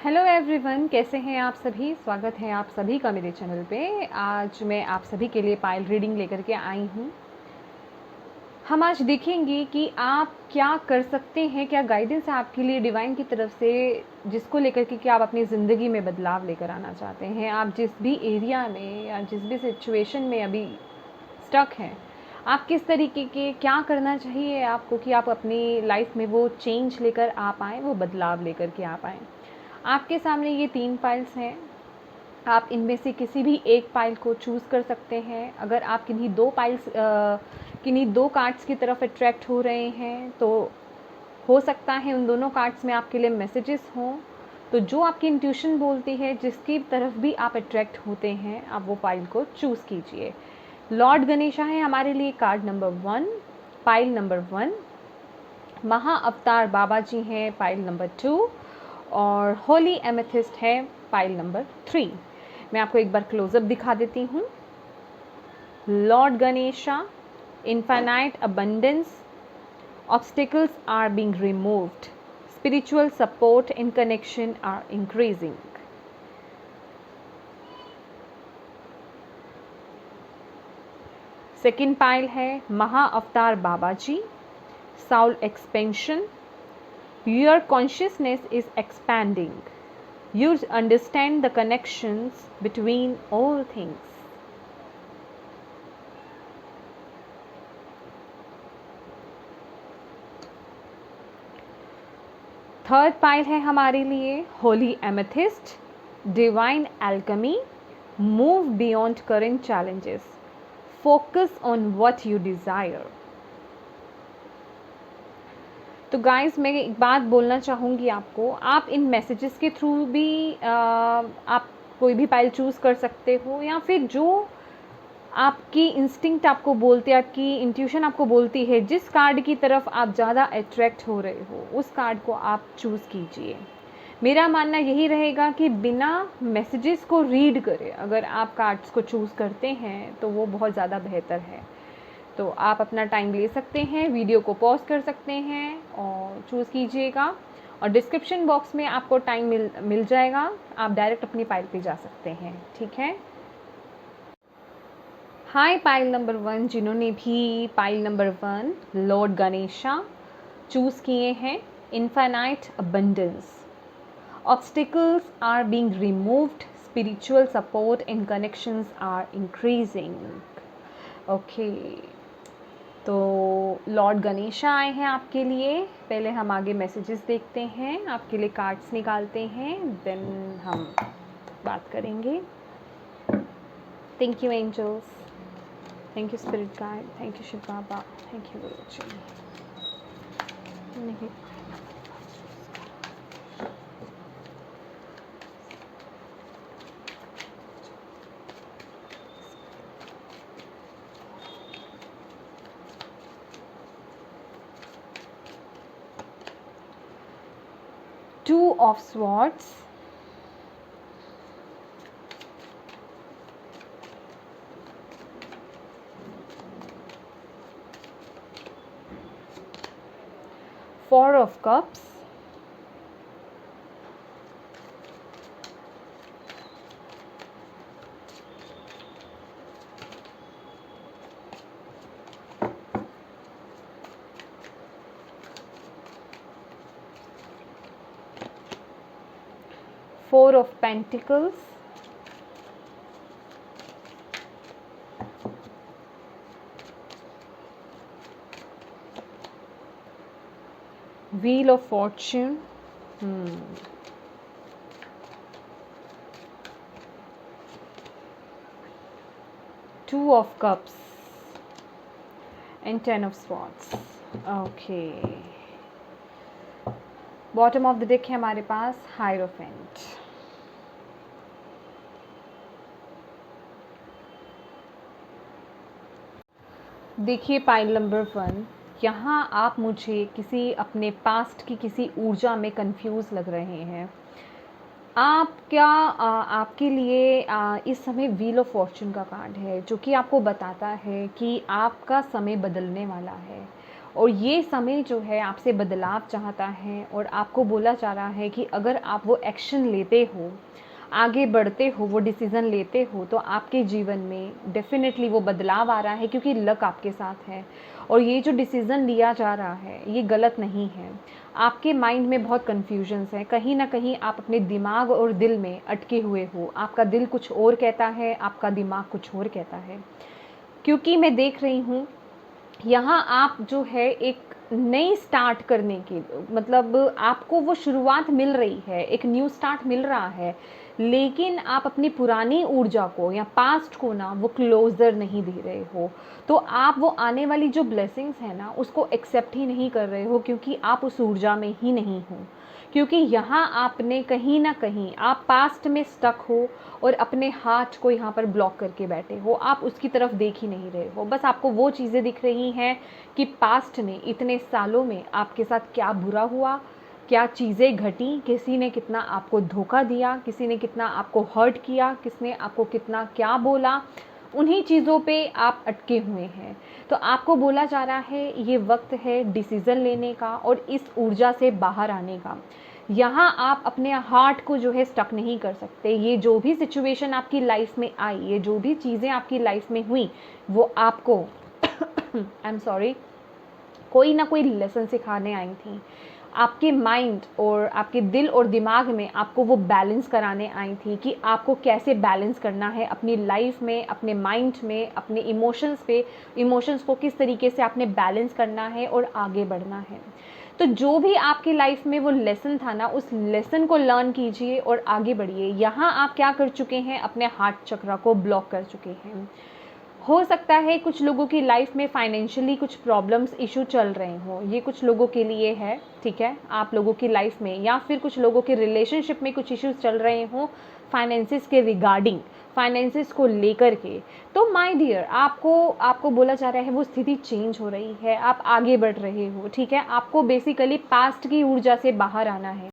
Hello everyone, कैसे हैं आप सभी। स्वागत है आप सभी का मेरे चैनल पे। आज मैं आप सभी के लिए पायल रीडिंग लेकर के आई हूँ। हम आज देखेंगे कि आप क्या कर सकते हैं, क्या गाइडेंस है आपके लिए डिवाइन की तरफ से, जिसको लेकर के कि आप अपनी ज़िंदगी में बदलाव लेकर आना चाहते हैं। आप जिस भी एरिया में या जिस भी सिचुएशन में अभी स्टक हैं, आप किस तरीके के क्या करना चाहिए आपको कि आप अपनी लाइफ में वो चेंज लेकर आ पाएँ, वो बदलाव लेकर के आ पाएँ। आपके सामने ये 3 फाइल्स हैं। आप इनमें से किसी भी एक फाइल को चूज़ कर सकते हैं। अगर आप किन्हीं 2 कार्ड्स की तरफ अट्रैक्ट हो रहे हैं, तो हो सकता है उन दोनों कार्ड्स में आपके लिए मैसेजेस हों। तो जो आपकी इंट्यूशन बोलती है, जिसकी तरफ भी आप अट्रैक्ट होते हैं, आप वो फाइल को चूज़ कीजिए। लॉर्ड गणेशा है हमारे लिए कार्ड नंबर 1, फाइल नंबर 1। महा अवतार बाबा जी हैं फाइल नंबर 2 और होली एमेथिस्ट है फाइल नंबर 3। मैं आपको एक बार क्लोजअप दिखा देती हूँ। Lord Ganesha, infinite abundance, obstacles are being removed, spiritual support and connection are increasing. Second pile है Mahavatar Baba ji, soul expansion. Your consciousness is expanding. You understand the connections between all things. Third pile है हमारे लिए Holi amethyst, divine alchemy, move beyond current challenges, focus on what you desire. तो guys, मैं एक बात बोलना चाहूँगी आपको, आप इन मैसेजेस के थ्रू भी आप कोई भी फाइल चूज़ कर सकते हो, या फिर जो आपकी इंस्टिंक्ट आपको बोलती है, आपकी इंट्यूशन आपको बोलती है, जिस कार्ड की तरफ आप ज़्यादा अट्रैक्ट हो रहे हो, उस कार्ड को आप चूज़ कीजिए। मेरा मानना यही रहेगा कि बिना मैसेजेस को रीड करे अगर आप कार्ड्स को चूज़ करते हैं तो वो बहुत ज़्यादा बेहतर है। तो आप अपना टाइम ले सकते हैं, वीडियो को पॉज कर सकते हैं और चूज़ कीजिएगा। और डिस्क्रिप्शन बॉक्स में आपको टाइम मिल जाएगा, आप डायरेक्ट अपनी फाइल पे जा सकते हैं। ठीक है। हाय पाइल नंबर 1, जिन्होंने भी pile number 1 lord Ganesha choose किए हैं। Infinite abundance, obstacles are being removed, spiritual support and connections are increasing. Okay, तो लॉर्ड गणेशा आए हैं आपके लिए। पहले हम आगे मैसेजेस देखते हैं, आपके लिए कार्ड्स निकालते हैं, देन हम बात करेंगे। Thank you angels, thank you spirit guide, thank you Shiv Baba, thank you Guruji. 2 of Swords, Four of Cups, Four of Pentacles, Wheel of Fortune, Two of Cups and 10 of Swords. Okay, bottom of the deck है हमारे पास hierophant. देखिए pile number 1, यहाँ आप मुझे किसी अपने past की किसी ऊर्जा में कंफ्यूज लग रहे हैं। आपके लिए इस समय व्हील ऑफ फॉर्चून का कार्ड है, जो कि आपको बताता है कि आपका समय बदलने वाला है और ये समय जो है आपसे बदलाव चाहता है और आपको बोला जा रहा है कि अगर आप वो एक्शन लेते हो, आगे बढ़ते हो, वो डिसीज़न लेते हो, तो आपके जीवन में डेफ़िनेटली वो बदलाव आ रहा है, क्योंकि लक आपके साथ है। और ये जो डिसीज़न लिया जा रहा है ये गलत नहीं है। आपके माइंड में बहुत कन्फ्यूजन्स हैं, कहीं ना कहीं आप अपने दिमाग और दिल में अटके हुए हो। आपका दिल कुछ और कहता है, आपका दिमाग कुछ और कहता है। क्योंकि मैं देख रही हूँ यहाँ आप जो है एक नई स्टार्ट करने की, मतलब आपको वो शुरुआत मिल रही है, एक न्यू स्टार्ट मिल रहा है, लेकिन आप अपनी पुरानी ऊर्जा को या पास्ट को ना वो क्लोजर नहीं दे रहे हो। तो आप वो आने वाली जो ब्लेसिंग्स है ना उसको एक्सेप्ट ही नहीं कर रहे हो, क्योंकि आप उस ऊर्जा में ही नहीं हो। क्योंकि यहाँ आपने कहीं ना कहीं आप पास्ट में स्टक हो और अपने हार्ट को यहाँ पर ब्लॉक करके बैठे हो। आप उसकी तरफ देख ही नहीं रहे हो, बस आपको वो चीज़ें दिख रही हैं कि पास्ट में इतने सालों में आपके साथ क्या बुरा हुआ, क्या चीज़ें घटी, किसी ने कितना आपको धोखा दिया, किसी ने कितना आपको हर्ट किया, किसने आपको कितना क्या बोला। उन्हीं चीज़ों पे आप अटके हुए हैं। तो आपको बोला जा रहा है ये वक्त है डिसीज़न लेने का और इस ऊर्जा से बाहर आने का। यहाँ आप अपने हार्ट को जो है स्टक नहीं कर सकते। ये जो भी सिचुएशन आपकी लाइफ में आई, ये जो भी चीज़ें आपकी लाइफ में हुई, वो आपको आई एम सॉरी, कोई ना कोई लेसन सिखाने आई थी। आपके माइंड और आपके दिल और दिमाग में आपको वो बैलेंस कराने आई थी कि आपको कैसे बैलेंस करना है अपनी लाइफ में, अपने माइंड में, अपने इमोशंस को किस तरीके से आपने बैलेंस करना है और आगे बढ़ना है। तो जो भी आपकी लाइफ में वो लेसन था ना, उस लेसन को लर्न कीजिए और आगे बढ़िए। यहाँ आप क्या कर चुके हैं, अपने हार्ट चक्र को ब्लॉक कर चुके हैं। हो सकता है कुछ लोगों की लाइफ में फाइनेंशियली कुछ प्रॉब्लम्स इशू चल रहे हों, ये कुछ लोगों के लिए है, ठीक है, आप लोगों की लाइफ में, या फिर कुछ लोगों के रिलेशनशिप में कुछ इश्यूज चल रहे हों फाइनेंसिस के रिगार्डिंग, फाइनेंसिस को लेकर के। तो माय डियर, आपको बोला जा रहा है वो स्थिति चेंज हो रही है, आप आगे बढ़ रहे हो, ठीक है। आपको बेसिकली पास्ट की ऊर्जा से बाहर आना है।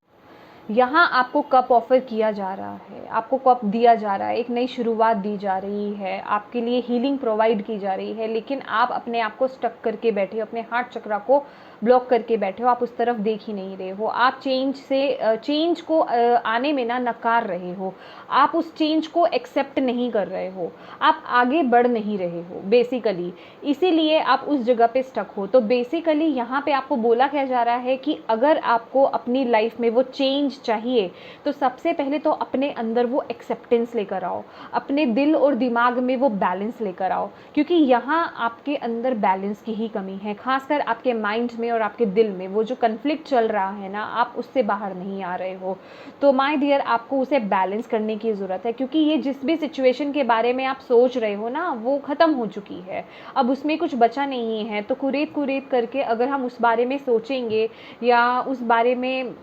यहाँ आपको कप ऑफर किया जा रहा है, आपको कप दिया जा रहा है, एक नई शुरुआत दी जा रही है, आपके लिए हीलिंग प्रोवाइड की जा रही है, लेकिन आप अपने आप को स्टक करके बैठे हो, अपने हार्ट चक्र को ब्लॉक करके बैठे हो, आप उस तरफ देख ही नहीं रहे हो। आप चेंज को आने में ना नकार रहे हो, आप उस चेंज को एक्सेप्ट नहीं कर रहे हो, आप आगे बढ़ नहीं रहे हो बेसिकली, इसीलिए आप उस जगह पे स्टक हो। तो बेसिकली यहाँ पे आपको बोला क्या जा रहा है कि अगर आपको अपनी लाइफ में वो चेंज चाहिए तो सबसे पहले तो अपने अंदर वो एक्सेप्टेंस लेकर आओ, अपने दिल और दिमाग में वो बैलेंस लेकर आओ, क्योंकि यहाँ आपके अंदर बैलेंस की ही कमी है। खासकर आपके माइंड में और आपके दिल में वो जो कन्फ्लिक्ट चल रहा है ना, आप उससे बाहर नहीं आ रहे हो। तो माय डियर, आपको उसे बैलेंस करने की ज़रूरत है, क्योंकि ये जिस भी सिचुएशन के बारे में आप सोच रहे हो ना, वो ख़त्म हो चुकी है, अब उसमें कुछ बचा नहीं है। तो कुरेद करके अगर हम उस बारे में सोचेंगे या उस बारे में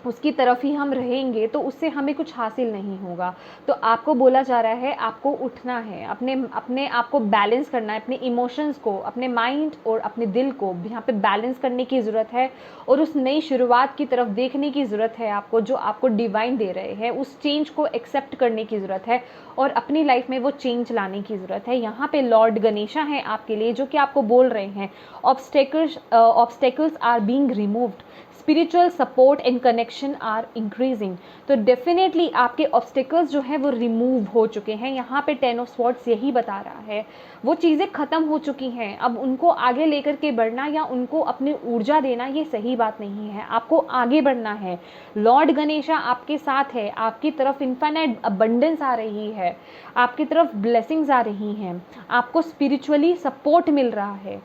उसकी तरफ ही हम रहेंगे तो उससे हमें कुछ हासिल नहीं होगा। तो आपको बोला जा रहा है आपको उठना है, अपने आप को बैलेंस करना है, अपने इमोशंस को, अपने माइंड और अपने दिल को यहाँ पे बैलेंस करने की ज़रूरत है, और उस नई शुरुआत की तरफ देखने की ज़रूरत है आपको, जो आपको डिवाइन दे रहे हैं। उस चेंज को एक्सेप्ट करने की ज़रूरत है और अपनी लाइफ में वो चेंज लाने की ज़रूरत है। यहाँ पे लॉर्ड गणेशा हैं आपके लिए, जो कि आपको बोल रहे हैं obstacles are being removed, spiritual support and connection are increasing. तो डेफिनेटली आपके ऑब्स्टेकल्स जो हैं वो रिमूव हो चुके हैं। यहाँ पे 10 ऑफ स्वॉर्ड्स यही बता रहा है, वो चीज़ें ख़त्म हो चुकी हैं। अब उनको आगे लेकर के बढ़ना या उनको अपनी ऊर्जा देना ये सही बात नहीं है, आपको आगे बढ़ना है। लॉर्ड गणेशा आपके साथ है, आपकी तरफ इन्फिनिट अबंडेंस आ रही है, आपकी तरफ ब्लेसिंग्स आ रही हैं, आपको स्पिरिचुअली सपोर्ट मिल रहा है,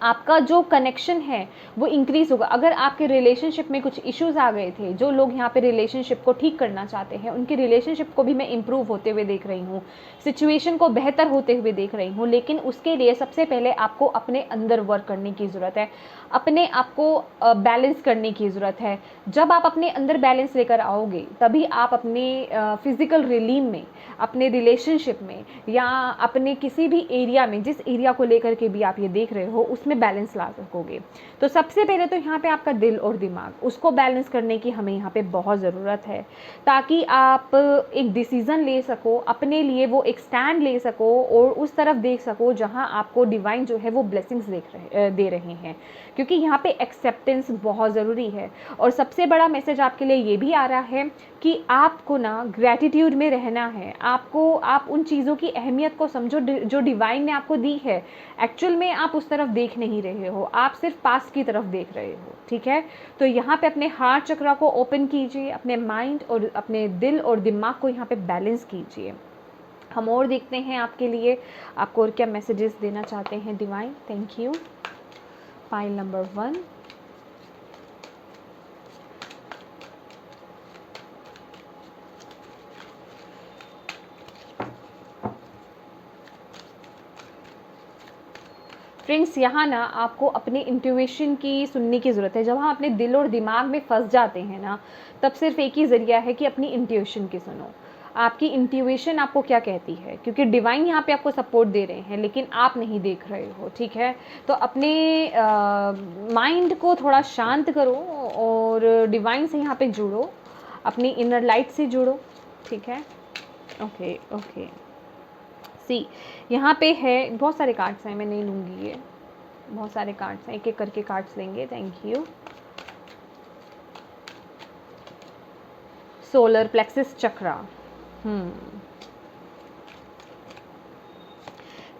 आपका जो कनेक्शन है वो इंक्रीज़ होगा। अगर आपके रिलेशनशिप में कुछ इश्यूज़ आ गए थे, जो लोग यहाँ पे रिलेशनशिप को ठीक करना चाहते हैं, उनके रिलेशनशिप को भी मैं इम्प्रूव होते हुए देख रही हूँ, सिचुएशन को बेहतर होते हुए देख रही हूँ। लेकिन उसके लिए सबसे पहले आपको अपने अंदर वर्क करने की ज़रूरत है। अपने आप को बैलेंस करने की ज़रूरत है। जब आप अपने अंदर बैलेंस लेकर आओगे तभी आप अपने फिज़िकल रिलीम में, अपने रिलेशनशिप में या अपने किसी भी एरिया में, जिस एरिया को लेकर के भी आप ये देख रहे हो, उसमें बैलेंस ला सकोगे। तो सबसे पहले तो यहाँ पे आपका दिल और दिमाग, उसको बैलेंस करने की हमें यहाँ पे बहुत ज़रूरत है, ताकि आप एक डिसीज़न ले सको, अपने लिए वो एक स्टैंड ले सको और उस तरफ देख सको जहाँ आपको डिवाइन जो है वो ब्लेसिंग्स दे रहे हैं, क्योंकि यहाँ पे एक्सेप्टेंस बहुत ज़रूरी है। और सबसे बड़ा मैसेज आपके लिए ये भी आ रहा है कि आपको ना ग्रैटिट्यूड में रहना है। आप उन चीज़ों की अहमियत को समझो जो डिवाइन ने आपको दी है। एक्चुअल में आप उस तरफ देख नहीं रहे हो, आप सिर्फ पास्ट की तरफ देख रहे हो, ठीक है। तो यहाँ पे अपने हार्ट चक्रा को ओपन कीजिए, अपने माइंड और अपने दिल और दिमाग को यहाँ पे बैलेंस कीजिए। हम और देखते हैं आपके लिए, आपको और क्या मैसेजेस देना चाहते हैं divine. Thank you. Pile number 1, friends यहाँ ना आपको अपने इंट्यूशन की सुनने की ज़रूरत है। जब हम अपने दिल और दिमाग में फंस जाते हैं ना, तब सिर्फ एक ही ज़रिया है कि अपनी इंट्यूशन की सुनो। आपकी इंट्यूशन आपको क्या कहती है, क्योंकि डिवाइन यहाँ पे आपको सपोर्ट दे रहे हैं लेकिन आप नहीं देख रहे हो, ठीक है। तो अपने माइंड को थोड़ा शांत करो और डिवाइन से यहाँ पे जुड़ो, अपनी इनर लाइट से जुड़ो, ठीक है। ओके ओके, सी यहाँ पे है, बहुत सारे कार्ड्स हैं, मैं नहीं लूँगी ये, बहुत सारे कार्ड्स हैं, एक एक करके कार्ड्स लेंगे। Thank you. सोलर प्लेक्सिस चक्रा,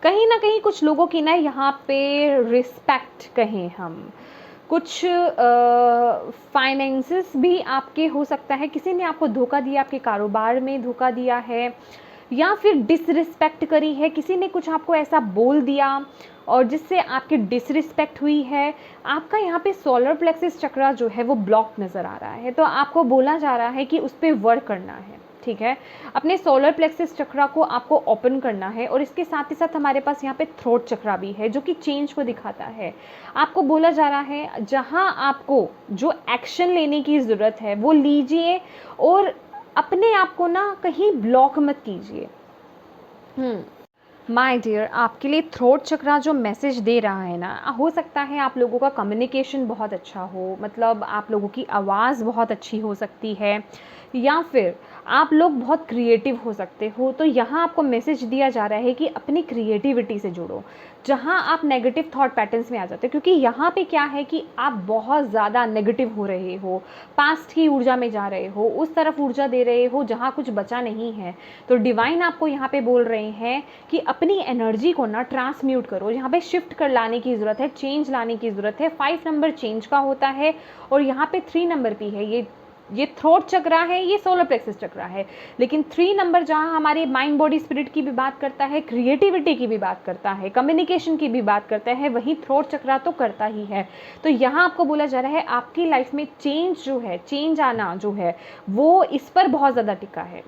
कहीं ना कहीं कुछ लोगों की ना यहाँ पे रिस्पेक्ट कहें हम, कुछ फाइनेंसेस भी आपके हो सकता है, किसी ने आपको धोखा दिया, आपके कारोबार में धोखा दिया है या फिर डिसरिस्पेक्ट करी है, किसी ने कुछ आपको ऐसा बोल दिया और जिससे आपकी डिसरिस्पेक्ट हुई है। आपका यहाँ पे सोलर प्लेक्सिस चक्रा जो है वो ब्लॉक नज़र आ रहा है, तो आपको बोला जा रहा है कि उस पर वर्क करना है, ठीक है। अपने सोलर प्लेक्सिस चक्रा को आपको ओपन करना है और इसके साथ ही साथ हमारे पास यहाँ पे थ्रोट चक्रा भी है जो कि चेंज को दिखाता है। आपको बोला जा रहा है जहाँ आपको जो एक्शन लेने की ज़रूरत है वो लीजिए और अपने आप को ना कहीं ब्लॉक मत कीजिए। माय डियर, आपके लिए थ्रोट चक्रा जो मैसेज दे रहा है ना, हो सकता है आप लोगों का कम्युनिकेशन बहुत अच्छा हो, मतलब आप लोगों की आवाज़ बहुत अच्छी हो सकती है या फिर आप लोग बहुत क्रिएटिव हो सकते हो। तो यहाँ आपको मैसेज दिया जा रहा है कि अपनी क्रिएटिविटी से जुड़ो, जहाँ आप नेगेटिव थॉट पैटर्न्स में आ जाते हो, क्योंकि यहाँ पे क्या है कि आप बहुत ज़्यादा नेगेटिव हो रहे हो, पास्ट की ऊर्जा में जा रहे हो, उस तरफ ऊर्जा दे रहे हो जहाँ कुछ बचा नहीं है। तो डिवाइन आपको यहाँ पे बोल रहे हैं कि अपनी एनर्जी को ना ट्रांसम्यूट करो, यहाँ पे शिफ्ट कर लाने की ज़रूरत है, चेंज लाने की ज़रूरत है। 5 नंबर चेंज का होता है और यहाँ पे 3 नंबर भी है। ये थ्रोट चक्रा है, ये सोलर प्लेक्सिस चक्रा है, लेकिन 3 नंबर जहाँ हमारे माइंड बॉडी स्पिरिट की भी बात करता है, क्रिएटिविटी की भी बात करता है, कम्युनिकेशन की भी बात करता है, वही थ्रोट चक्रा तो करता ही है। तो यहाँ आपको बोला जा रहा है आपकी लाइफ में चेंज जो है, चेंज आना जो है वो इस पर बहुत ज़्यादा टिका है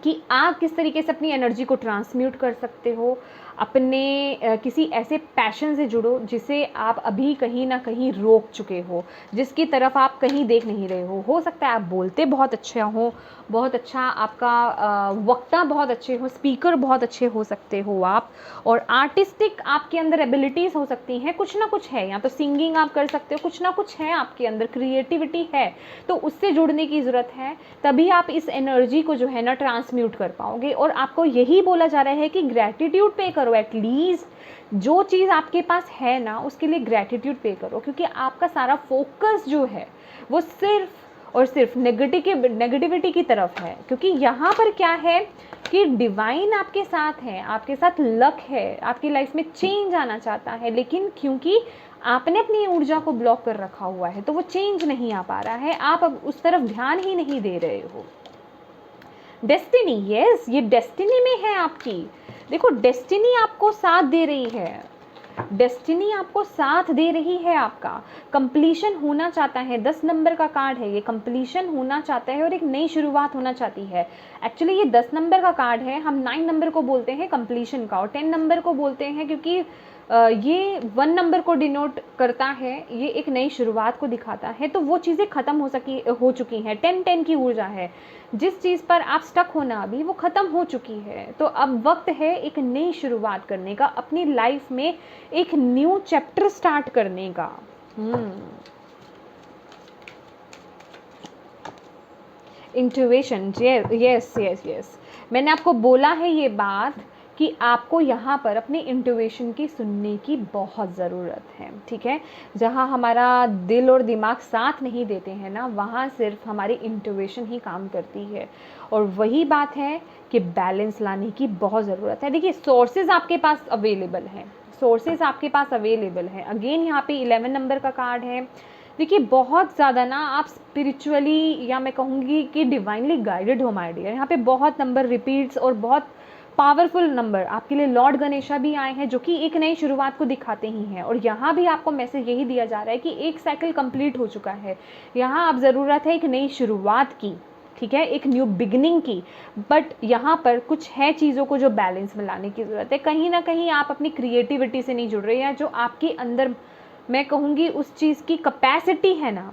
कि आप किस तरीके से अपनी एनर्जी को ट्रांसम्यूट कर सकते हो, अपने किसी ऐसे पैशन से जुड़ो जिसे आप अभी कहीं ना कहीं रोक चुके हो, जिसकी तरफ आप कहीं देख नहीं रहे हो सकता है आप बोलते बहुत अच्छे हो, बहुत अच्छा आपका वक्ता बहुत अच्छे हो, स्पीकर बहुत अच्छे हो सकते हो आप, और आर्टिस्टिक आपके अंदर एबिलिटीज़ हो सकती हैं, कुछ ना कुछ है, या तो सिंगिंग आप कर सकते हो, कुछ ना कुछ है आपके अंदर, क्रिएटिविटी है, तो उससे जुड़ने की ज़रूरत है। तभी आप इस एनर्जी को जो है ना ट्रांसम्यूट कर पाओगे। और आपको यही बोला जा रहा है कि ग्रैटिट्यूड पे करो, एटलीस्ट जो चीज़ आपके पास है ना उसके लिए ग्रैटिट्यूड पे करो, क्योंकि आपका सारा फोकस जो है वो सिर्फ और सिर्फ नेगेटिविटी की तरफ है। क्योंकि यहाँ पर क्या है कि डिवाइन आपके साथ है, आपके साथ लक है, आपकी लाइफ में चेंज आना चाहता है, लेकिन क्योंकि आपने अपनी ऊर्जा को ब्लॉक कर रखा हुआ है तो वो चेंज नहीं आ पा रहा है, आप अब उस तरफ ध्यान ही नहीं दे रहे हो। डेस्टिनी, यस, ये डेस्टिनी में है आपकी। देखो, डेस्टिनी आपको साथ दे रही है, डेस्टिनी आपको साथ दे रही है, आपका कंप्लीशन होना चाहता है। 10 नंबर का कार्ड है, ये कंप्लीशन होना चाहता है और एक नई शुरुआत होना चाहती है। एक्चुअली ये 10 नंबर का कार्ड है, हम 9 नंबर को बोलते हैं कंप्लीशन का और 10 नंबर को बोलते हैं, क्योंकि ये 1 नंबर को डिनोट करता है, ये एक नई शुरुआत को दिखाता है। तो वो चीज़ें ख़त्म हो चुकी हैं। 10-10 की ऊर्जा है, जिस चीज़ पर आप स्टक हो ना अभी वो ख़त्म हो चुकी है। तो अब वक्त है एक नई शुरुआत करने का, अपनी लाइफ में एक न्यू चैप्टर स्टार्ट करने का। इंट्यूशन, यस यस यस, मैंने आपको बोला है ये बात कि आपको यहाँ पर अपने इंट्यूशन की सुनने की बहुत ज़रूरत है, ठीक है। जहाँ हमारा दिल और दिमाग साथ नहीं देते हैं ना, वहाँ सिर्फ हमारी इंट्यूशन ही काम करती है। और वही बात है कि बैलेंस लाने की बहुत ज़रूरत है। देखिए सोर्सेज आपके पास अवेलेबल हैं, सोर्सेज आपके पास अवेलेबल हैं। अगेन यहाँ पे 11 नंबर का कार्ड है। देखिए बहुत ज़्यादा ना आप स्पिरिचुअली, या मैं कहूँगी कि डिवाइनली गाइडेड हो माय डियर। यहाँ पे बहुत नंबर रिपीट्स और बहुत पावरफुल नंबर आपके लिए लॉर्ड गणेशा भी आए हैं, जो कि एक नई शुरुआत को दिखाते ही हैं। और यहाँ भी आपको मैसेज यही दिया जा रहा है कि एक साइकिल कंप्लीट हो चुका है, यहाँ अब ज़रूरत है एक नई शुरुआत की, ठीक है, एक न्यू बिगिनिंग की। बट यहाँ पर कुछ है चीज़ों को जो बैलेंस में लाने की ज़रूरत है। कहीं ना कहीं आप अपनी क्रिएटिविटी से नहीं जुड़ रहे, या जो आपके अंदर मैं कहूँगी उस चीज़ की कैपेसिटी है ना,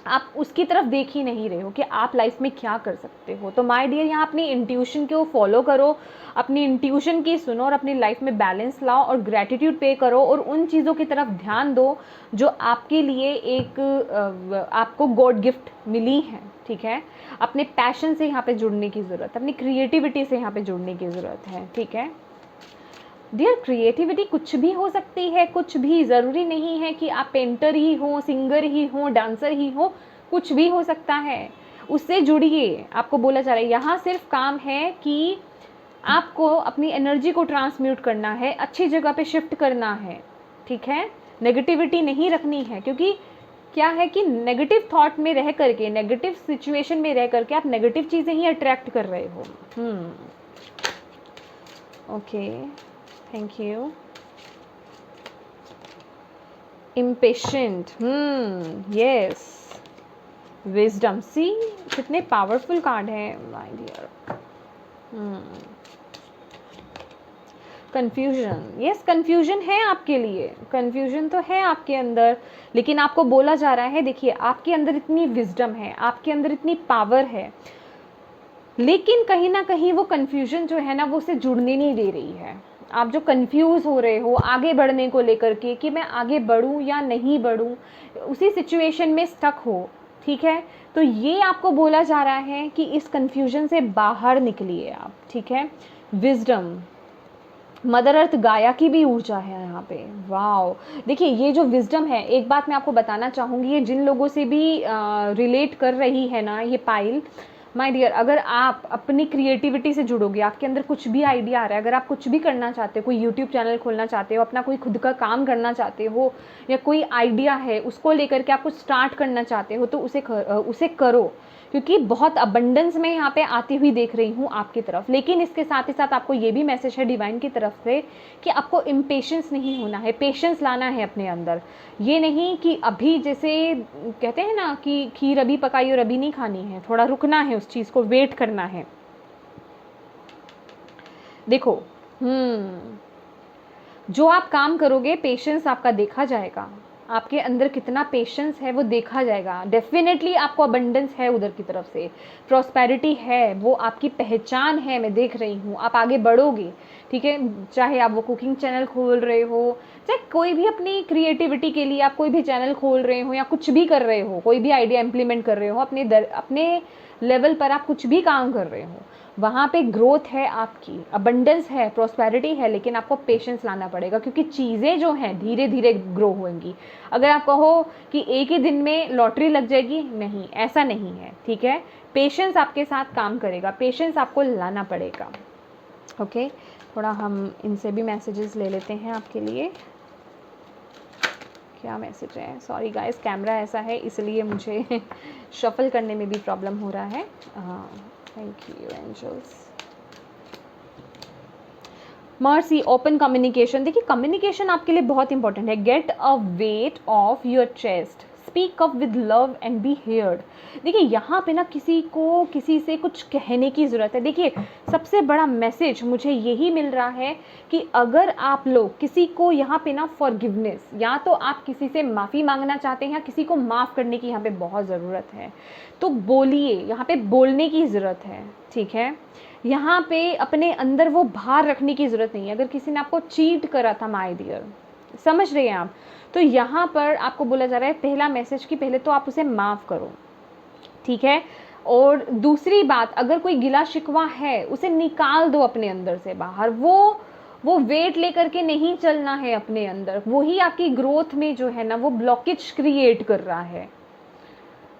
आप उसकी तरफ देख ही नहीं रहे हो कि आप लाइफ में क्या कर सकते हो। तो माय डियर यहाँ अपनी इंट्यूशन को फॉलो करो, अपनी इंट्यूशन की सुनो और अपनी लाइफ में बैलेंस लाओ और ग्रैटिट्यूड पे करो, और उन चीज़ों की तरफ ध्यान दो जो आपके लिए एक आपको गॉड गिफ्ट मिली है, ठीक है। अपने पैशन से यहाँ पे जुड़ने की ज़रूरत है, अपनी क्रिएटिविटी से यहाँ पे जुड़ने की ज़रूरत है, ठीक है डियर। क्रिएटिविटी कुछ भी हो सकती है, कुछ भी ज़रूरी नहीं है कि आप पेंटर ही हो, सिंगर ही हो, डांसर ही हो, कुछ भी हो सकता है। उससे जुड़िए, आपको बोला जा रहा है यहाँ सिर्फ काम है कि आपको अपनी एनर्जी को ट्रांसम्यूट करना है, अच्छी जगह पे शिफ्ट करना है, ठीक है। नेगेटिविटी नहीं रखनी है, क्योंकि क्या है कि नेगेटिव थॉट में रह करके, नेगेटिव सिचुएशन में रह करके आप नेगेटिव चीज़ें ही अट्रैक्ट कर रहे हो। Okay, thank you. Impatient, yes. Wisdom, see कितने पावरफुल कार्ड है my dear. Confusion, yes confusion है आपके लिए, कंफ्यूजन तो है आपके अंदर, लेकिन आपको बोला जा रहा है देखिए आपके अंदर इतनी विजडम है, आपके अंदर इतनी पावर है, लेकिन कहीं ना कहीं वो कंफ्यूजन जो है ना वो उसे जुड़ने नहीं दे रही है। आप जो कंफ्यूज हो रहे हो आगे बढ़ने को लेकर के कि मैं आगे बढ़ूं या नहीं बढ़ूं, उसी सिचुएशन में स्टक हो, ठीक है। तो ये आपको बोला जा रहा है कि इस कंफ्यूजन से बाहर निकलिए आप, ठीक है। विजडम, मदर अर्थ गाया की भी ऊर्जा है यहाँ पे। वाओ, देखिए ये जो विजडम है, एक बात मैं आपको बताना चाहूँगी, ये जिन लोगों से भी रिलेट कर रही है ना ये पाइल, माय डियर, अगर आप अपनी क्रिएटिविटी से जुड़ोगे, आपके अंदर कुछ भी आइडिया आ रहा है, अगर आप कुछ भी करना चाहते हो, कोई यूट्यूब चैनल खोलना चाहते हो, अपना कोई खुद का काम करना चाहते हो, या कोई आइडिया है उसको लेकर के आप कुछ स्टार्ट करना चाहते हो, तो उसे करो, क्योंकि बहुत अबंडेंस में यहाँ पे आती हुई देख रही हूँ आपकी तरफ। लेकिन इसके साथ ही साथ आपको ये भी मैसेज है डिवाइन की तरफ से कि आपको इम्पेशेंस नहीं होना है, पेशेंस लाना है अपने अंदर। ये नहीं कि अभी, जैसे कहते हैं ना कि खीर अभी पकाई और अभी नहीं खानी है, थोड़ा रुकना है, उस चीज़ को वेट करना है। देखो जो आप काम करोगे पेशेंस आपका देखा जाएगा, आपके अंदर कितना पेशेंस है वो देखा जाएगा। डेफिनेटली आपको अबंडेंस है उधर की तरफ से, प्रॉस्पेरिटी है, वो आपकी पहचान है, मैं देख रही हूँ। आप आगे बढ़ोगे, ठीक है, चाहे आप वो कुकिंग चैनल खोल रहे हो, चाहे कोई भी अपनी क्रिएटिविटी के लिए आप कोई भी चैनल खोल रहे हो, या कुछ भी कर रहे हो, कोई भी आइडिया इम्प्लीमेंट कर रहे हो, अपने लेवल पर आप कुछ भी काम कर रहे हो, वहाँ पे ग्रोथ है आपकी, अबंडेंस है, प्रॉस्पेरिटी है, लेकिन आपको पेशेंस लाना पड़ेगा, क्योंकि चीज़ें जो हैं धीरे धीरे ग्रो होंगी। अगर आप कहो कि एक ही दिन में लॉटरी लग जाएगी, नहीं, ऐसा नहीं है, ठीक है। पेशेंस आपके साथ काम करेगा, पेशेंस आपको लाना पड़ेगा। ओके, थोड़ा हम इनसे भी मैसेजेस ले लेते हैं आपके लिए। क्या मैसेज है? सॉरी गाइस, कैमरा ऐसा है इसलिए मुझे शफल करने में भी प्रॉब्लम हो रहा है। Thank you angels. Mercy, open communication. देखिए कम्युनिकेशन आपके लिए बहुत इंपॉर्टेंट है। Get a weight off your chest, speak up with love and be heard. देखिए यहाँ पे ना किसी को किसी से कुछ कहने की ज़रूरत है। देखिए सबसे बड़ा मैसेज मुझे यही मिल रहा है कि अगर आप लोग किसी को यहाँ पे ना फॉरगिवनेस, या तो आप किसी से माफ़ी मांगना चाहते हैं या किसी को माफ़ करने की यहाँ पे बहुत ज़रूरत है, तो बोलिए, यहाँ पे बोलने की ज़रूरत है, ठीक है। यहाँ पे अपने अंदर वो भार रखने की ज़रूरत नहीं है। अगर किसी ने आपको चीट करा था माय डियर, समझ रहे हैं आप, तो यहाँ पर आपको बोला जा रहा है पहला मैसेज कि पहले तो आप उसे माफ़ करो, ठीक है। और दूसरी बात, अगर कोई गिला शिकवा है उसे निकाल दो अपने अंदर से बाहर। वो वेट लेकर के नहीं चलना है अपने अंदर, वही आपकी ग्रोथ में जो है ना वो ब्लॉकेज क्रिएट कर रहा है।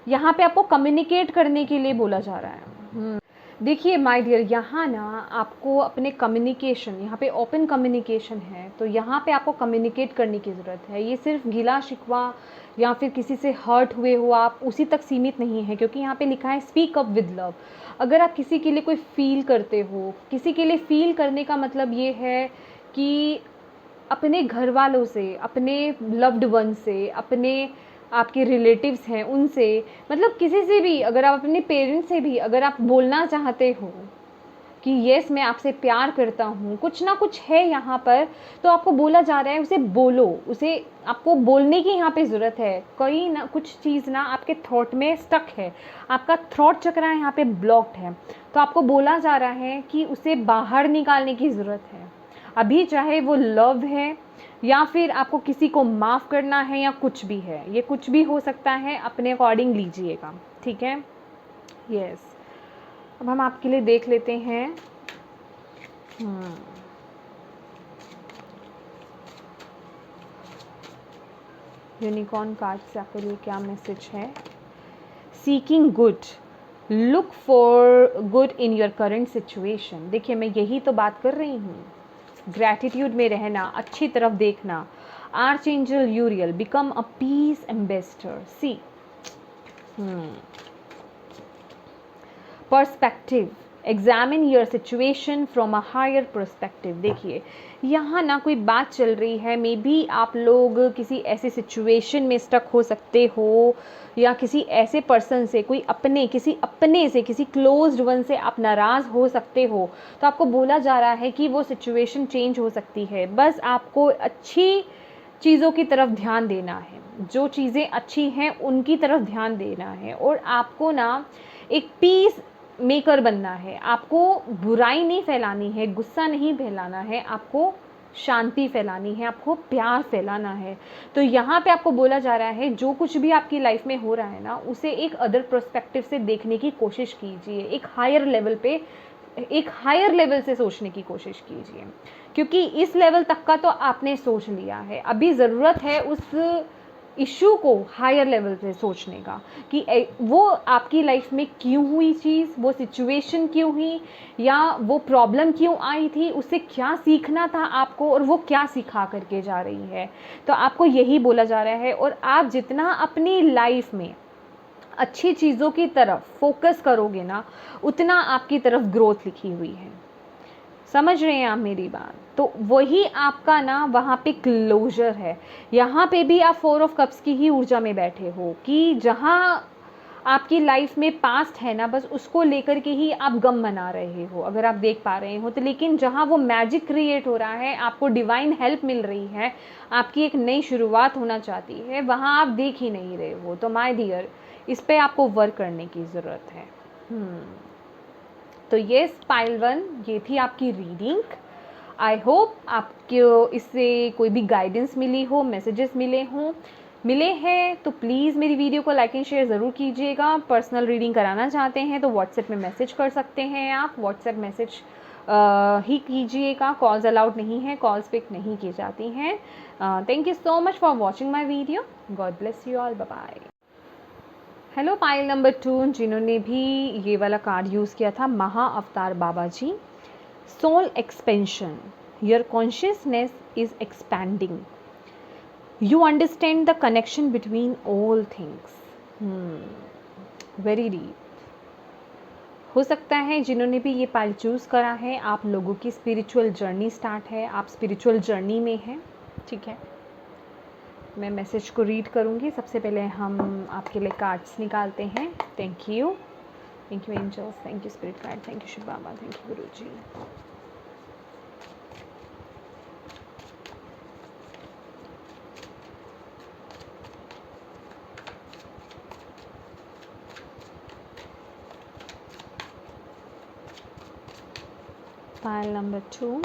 यहाँ पे आपको कम्युनिकेट करने के लिए बोला जा रहा है। देखिए माय डियर, यहाँ ना आपको अपने कम्युनिकेशन, यहाँ पे ओपन कम्युनिकेशन है, तो यहाँ पे आपको कम्युनिकेट करने की ज़रूरत है। ये सिर्फ गिला शिकवा या फिर किसी से हर्ट हुए हो आप उसी तक सीमित नहीं है, क्योंकि यहाँ पे लिखा है स्पीक अप विद लव। अगर आप किसी के लिए कोई फील करते हो, किसी के लिए फील करने का मतलब ये है कि अपने घर वालों से, अपने लव्ड वन से, अपने आपके रिलेटिव्स हैं उनसे, मतलब किसी से भी, अगर आप अपने पेरेंट्स से भी अगर आप बोलना चाहते हो कि यस मैं आपसे प्यार करता हूँ, कुछ ना कुछ है यहाँ पर, तो आपको बोला जा रहा है उसे बोलो, उसे आपको बोलने की यहाँ पे ज़रूरत है। कोई ना कुछ चीज़ ना आपके थॉट में स्टक है, आपका थॉट चक्र यहाँ पे ब्लॉक्ड है, तो आपको बोला जा रहा है कि उसे बाहर निकालने की ज़रूरत है अभी, चाहे वो लव है या फिर आपको किसी को माफ़ करना है या कुछ भी है, ये कुछ भी हो सकता है, अपने अकॉर्डिंग लीजिएगा, ठीक है। यस, अब हम आपके लिए देख लेते हैं। यूनिकॉर्न कार्ड से आपके लिए क्या मैसेज है? Seeking good, look for good in your current situation. देखिए मैं यही तो बात कर रही हूँ, ग्रैटिट्यूड में रहना, अच्छी तरफ देखना। Archangel Uriel, become a peace ambassador. See perspective, examine your situation from a higher perspective. देखिए यहाँ ना कोई बात चल रही है, मे बी आप लोग किसी ऐसे सिचुएशन में स्टक हो सकते हो, या किसी ऐसे पर्सन से, कोई अपने किसी अपने से, किसी क्लोज्ड वन से आप नाराज़ हो सकते हो। तो आपको बोला जा रहा है कि वो सिचुएशन चेंज हो सकती है, बस आपको अच्छी चीज़ों की तरफ ध्यान देना है, जो चीज़ें अच्छी हैं उनकी तरफ ध्यान देना है, और आपको ना एक पीस मेकर बनना है। आपको बुराई नहीं फैलानी है, गुस्सा नहीं फैलाना है, आपको शांति फैलानी है, आपको प्यार फैलाना है। तो यहाँ पे आपको बोला जा रहा है जो कुछ भी आपकी लाइफ में हो रहा है ना, उसे एक अदर पर्सपेक्टिव से देखने की कोशिश कीजिए, एक हायर लेवल पे, एक हायर लेवल से सोचने की कोशिश कीजिए, क्योंकि इस लेवल तक का तो आपने सोच लिया है, अभी ज़रूरत है उस इशू को हायर लेवल पे सोचने का, कि वो आपकी लाइफ में क्यों हुई चीज़, वो सिचुएशन क्यों हुई, या वो प्रॉब्लम क्यों आई थी, उससे क्या सीखना था आपको, और वो क्या सिखा करके जा रही है। तो आपको यही बोला जा रहा है, और आप जितना अपनी लाइफ में अच्छी चीज़ों की तरफ फोकस करोगे ना, उतना आपकी तरफ ग्रोथ लिखी हुई है। समझ रहे हैं आप मेरी बात? तो वही आपका ना वहाँ पे क्लोजर है। यहाँ पे भी आप 4 ऑफ कप्स की ही ऊर्जा में बैठे हो, कि जहाँ आपकी लाइफ में पास्ट है ना, बस उसको लेकर के ही आप गम मना रहे हो, अगर आप देख पा रहे हो तो। लेकिन जहाँ वो मैजिक क्रिएट हो रहा है, आपको डिवाइन हेल्प मिल रही है, आपकी एक नई शुरुआत होना चाहती है, वहाँ आप देख ही नहीं रहे हो। तो माय डियर, इस पर आपको वर्क करने की ज़रूरत है। तो ये पाइल 1, ये थी आपकी रीडिंग। आई होप आपको इससे कोई भी गाइडेंस मिली हो, मैसेजेस मिले हैं तो प्लीज़ मेरी वीडियो को लाइक एंड शेयर ज़रूर कीजिएगा। पर्सनल रीडिंग कराना चाहते हैं तो व्हाट्सएप में मैसेज कर सकते हैं आप, व्हाट्सएप मैसेज ही कीजिएगा, कॉल्स अलाउड नहीं है, कॉल्स पिक नहीं की जाती हैं। Thank you so much for watching my video. God bless you all, bye bye. Hello pile number 2, जिन्होंने भी ये वाला कार्ड यूज़ किया था, Mahavatar Baba ji. Soul expansion, your consciousness is expanding, you understand the connection between all things. Very deep. हो सकता है जिन्होंने भी ये पाइल चूज़ करा है, आप लोगों की स्पिरिचुअल जर्नी स्टार्ट है, आप स्पिरिचुअल जर्नी में हैं, ठीक है। मैं मैसेज को रीड करूँगी। सबसे पहले हम आपके लिए कार्ड्स निकालते हैं। Thank you angels, thank you spirit guide, thank you Shiv Baba, thank you Guruji. Pile number 2,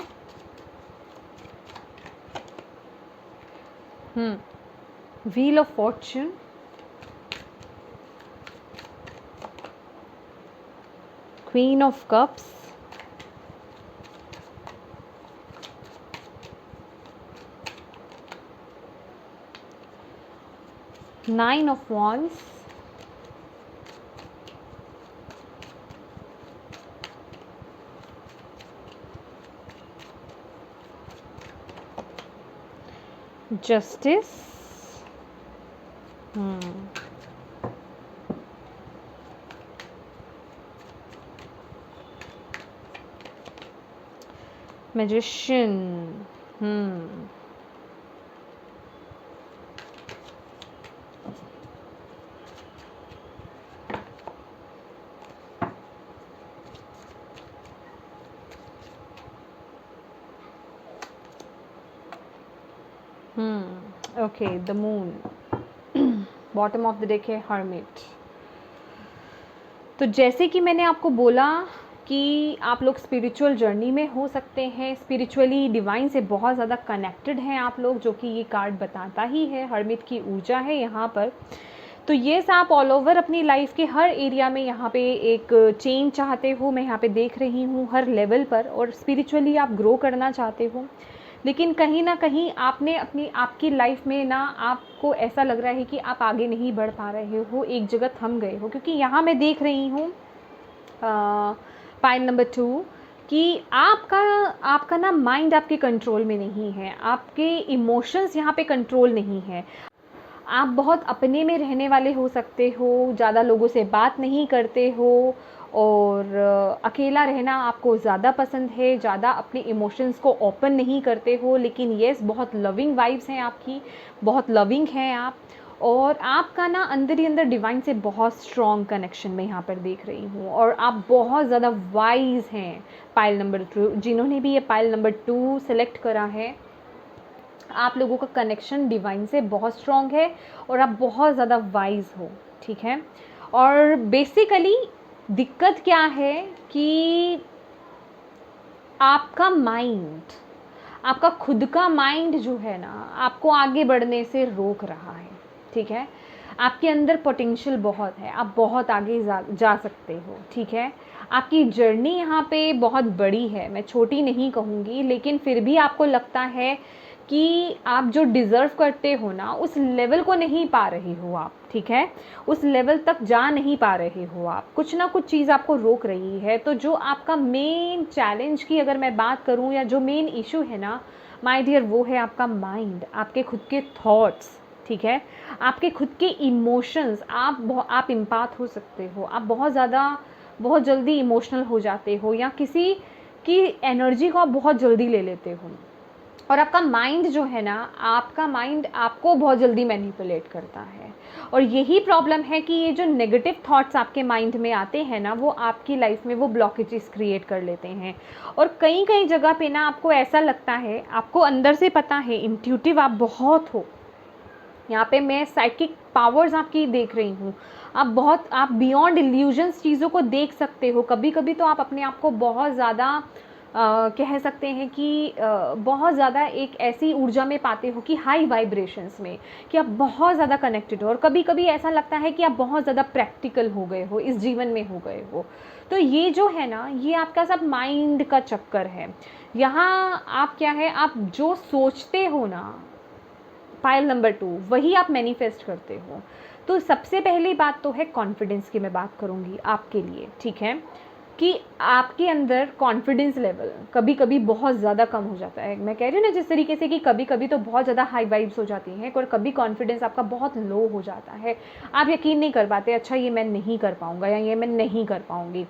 wheel of fortune, queen of cups, nine of wands, justice, magician, okay, the moon, bottom of the deck है hermit. तो जैसे कि मैंने आपको बोला कि आप लोग स्पिरिचुअल जर्नी में हो सकते हैं, स्पिरिचुअली डिवाइन से बहुत ज़्यादा कनेक्टेड हैं आप लोग, जो कि ये कार्ड बताता ही है। हर्मिट की ऊर्जा है यहाँ पर। तो ये आप ऑल ओवर अपनी लाइफ के हर एरिया में यहाँ पे एक चेंज चाहते हो, मैं यहाँ पे देख रही हूँ हर लेवल पर, और स्पिरिचुअली आप ग्रो करना चाहते हो। लेकिन कहीं ना कहीं आपने आपकी लाइफ में ना, आपको ऐसा लग रहा है कि आप आगे नहीं बढ़ पा रहे हो, एक जगह थम गए हो। क्योंकि यहाँ मैं देख रही हूँ पाइल नंबर 2 कि आपका ना माइंड आपके कंट्रोल में नहीं है, आपके इमोशंस यहाँ पे कंट्रोल नहीं है। आप बहुत अपने में रहने वाले हो सकते हो, ज़्यादा लोगों से बात नहीं करते हो, और अकेला रहना आपको ज़्यादा पसंद है, ज़्यादा अपने इमोशंस को ओपन नहीं करते हो। लेकिन येस, बहुत लविंग वाइब्स हैं आपकी, बहुत लविंग हैं आप, और आपका ना अंदर ही अंदर डिवाइन से बहुत स्ट्रॉन्ग कनेक्शन में यहाँ पर देख रही हूँ। और आप बहुत ज़्यादा वाइज हैं। पाइल नंबर 2, जिन्होंने भी ये पाइल नंबर 2 सेलेक्ट करा है, आप लोगों का कनेक्शन डिवाइन से बहुत स्ट्रॉन्ग है और आप बहुत ज़्यादा वाइज हो, ठीक है। और बेसिकली दिक्कत क्या है कि आपका माइंड, आपका खुद का माइंड जो है ना, आपको आगे बढ़ने से रोक रहा है, ठीक है। आपके अंदर पोटेंशियल बहुत है, आप बहुत आगे जा सकते हो, ठीक है। आपकी जर्नी यहाँ पे बहुत बड़ी है, मैं छोटी नहीं कहूँगी, लेकिन फिर भी आपको लगता है कि आप जो डिज़र्व करते हो ना, उस लेवल को नहीं पा रहे हो आप, ठीक है। उस लेवल तक जा नहीं पा रहे हो आप, कुछ ना कुछ चीज़ आपको रोक रही है। तो जो आपका मेन चैलेंज की अगर मैं बात करूँ, या जो मेन इशू है ना माय डियर, वो है आपका माइंड, आपके खुद के थॉट्स, ठीक है, आपके खुद के इमोशंस। आप इम्पैथ हो सकते हो, आप बहुत जल्दी इमोशनल हो जाते हो, या किसी की एनर्जी को आप बहुत जल्दी ले लेते हो। और आपका माइंड जो है ना, आपका माइंड आपको बहुत जल्दी मैनिपुलेट करता है। और यही प्रॉब्लम है कि ये जो नेगेटिव थॉट्स आपके माइंड में आते हैं ना, वो आपकी लाइफ में वो ब्लॉकेजेस क्रिएट कर लेते हैं। और कई कई जगह पे ना आपको ऐसा लगता है, आपको अंदर से पता है, इंट्यूटिव आप बहुत हो। यहाँ पे मैं साइकिक पावर्स आपकी देख रही हूँ, आप बियॉन्ड इल्यूजन्स चीज़ों को देख सकते हो। कभी कभी तो आप अपने आप को बहुत ज़्यादा कह सकते हैं कि बहुत ज़्यादा एक ऐसी ऊर्जा में पाते हो कि हाई वाइब्रेशंस में, कि आप बहुत ज़्यादा कनेक्टेड हो। और कभी कभी ऐसा लगता है कि आप बहुत ज़्यादा प्रैक्टिकल हो गए हो, इस जीवन में हो गए हो। तो ये जो है ना, ये आपका सब माइंड का चक्कर है। यहाँ आप क्या है, आप जो सोचते हो ना, पाइल नंबर 2, वही आप मैनिफेस्ट करते हो। तो सबसे पहली बात तो है कॉन्फिडेंस की, मैं बात करूँगी आपके लिए, ठीक है, कि आपके अंदर कॉन्फिडेंस लेवल कभी कभी बहुत ज़्यादा कम हो जाता है। मैं कह रही हूँ ना, जिस तरीके से कि कभी कभी तो बहुत ज़्यादा हाई वाइब्स हो जाती हैं, और कभी कॉन्फिडेंस आपका बहुत लो हो जाता है। आप यकीन नहीं कर पाते, अच्छा ये मैं नहीं कर पाऊँगा, या ये मैं नहीं कर पाऊँगी।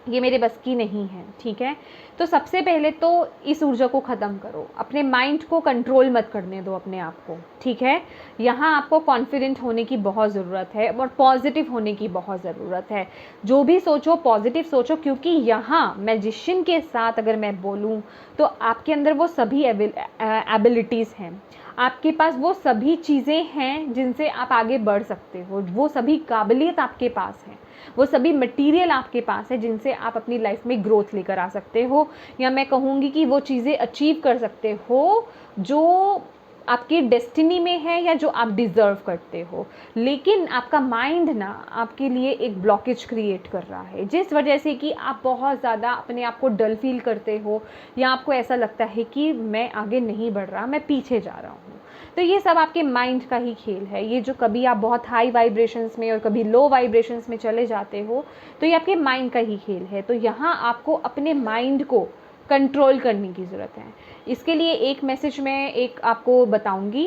ये मेरे बस की नहीं है, ठीक है। तो सबसे पहले तो इस ऊर्जा को ख़त्म करो, अपने माइंड को कंट्रोल मत करने दो अपने आप को, ठीक है। यहाँ आपको कॉन्फिडेंट होने की बहुत ज़रूरत है और पॉजिटिव होने की बहुत ज़रूरत है। जो भी सोचो पॉजिटिव सोचो, क्योंकि यहाँ मैजिशियन के साथ अगर मैं बोलूँ तो आपके अंदर वो सभी एबिलिटीज़ हैं, आपके पास वो सभी चीज़ें हैं जिनसे आप आगे बढ़ सकते हो, वो सभी काबिलियत आपके पास है, वो सभी मटेरियल आपके पास है जिनसे आप अपनी लाइफ में ग्रोथ लेकर आ सकते हो, या मैं कहूँगी कि वो चीज़ें अचीव कर सकते हो जो आपकी डेस्टिनी में है या जो आप डिज़र्व करते हो। लेकिन आपका माइंड ना आपके लिए एक ब्लॉकेज क्रिएट कर रहा है, जिस वजह से कि आप बहुत ज़्यादा अपने आप को डल फील करते हो, या आपको ऐसा लगता है कि मैं आगे नहीं बढ़ रहा, मैं पीछे जा रहा हूँ। तो ये सब आपके माइंड का ही खेल है। ये जो कभी आप बहुत हाई वाइब्रेशंस में और कभी लो वाइब्रेशंस में चले जाते हो, तो ये आपके माइंड का ही खेल है। तो यहाँ आपको अपने माइंड को कंट्रोल करने की ज़रूरत है। इसके लिए एक मैसेज मैं एक आपको बताऊंगी,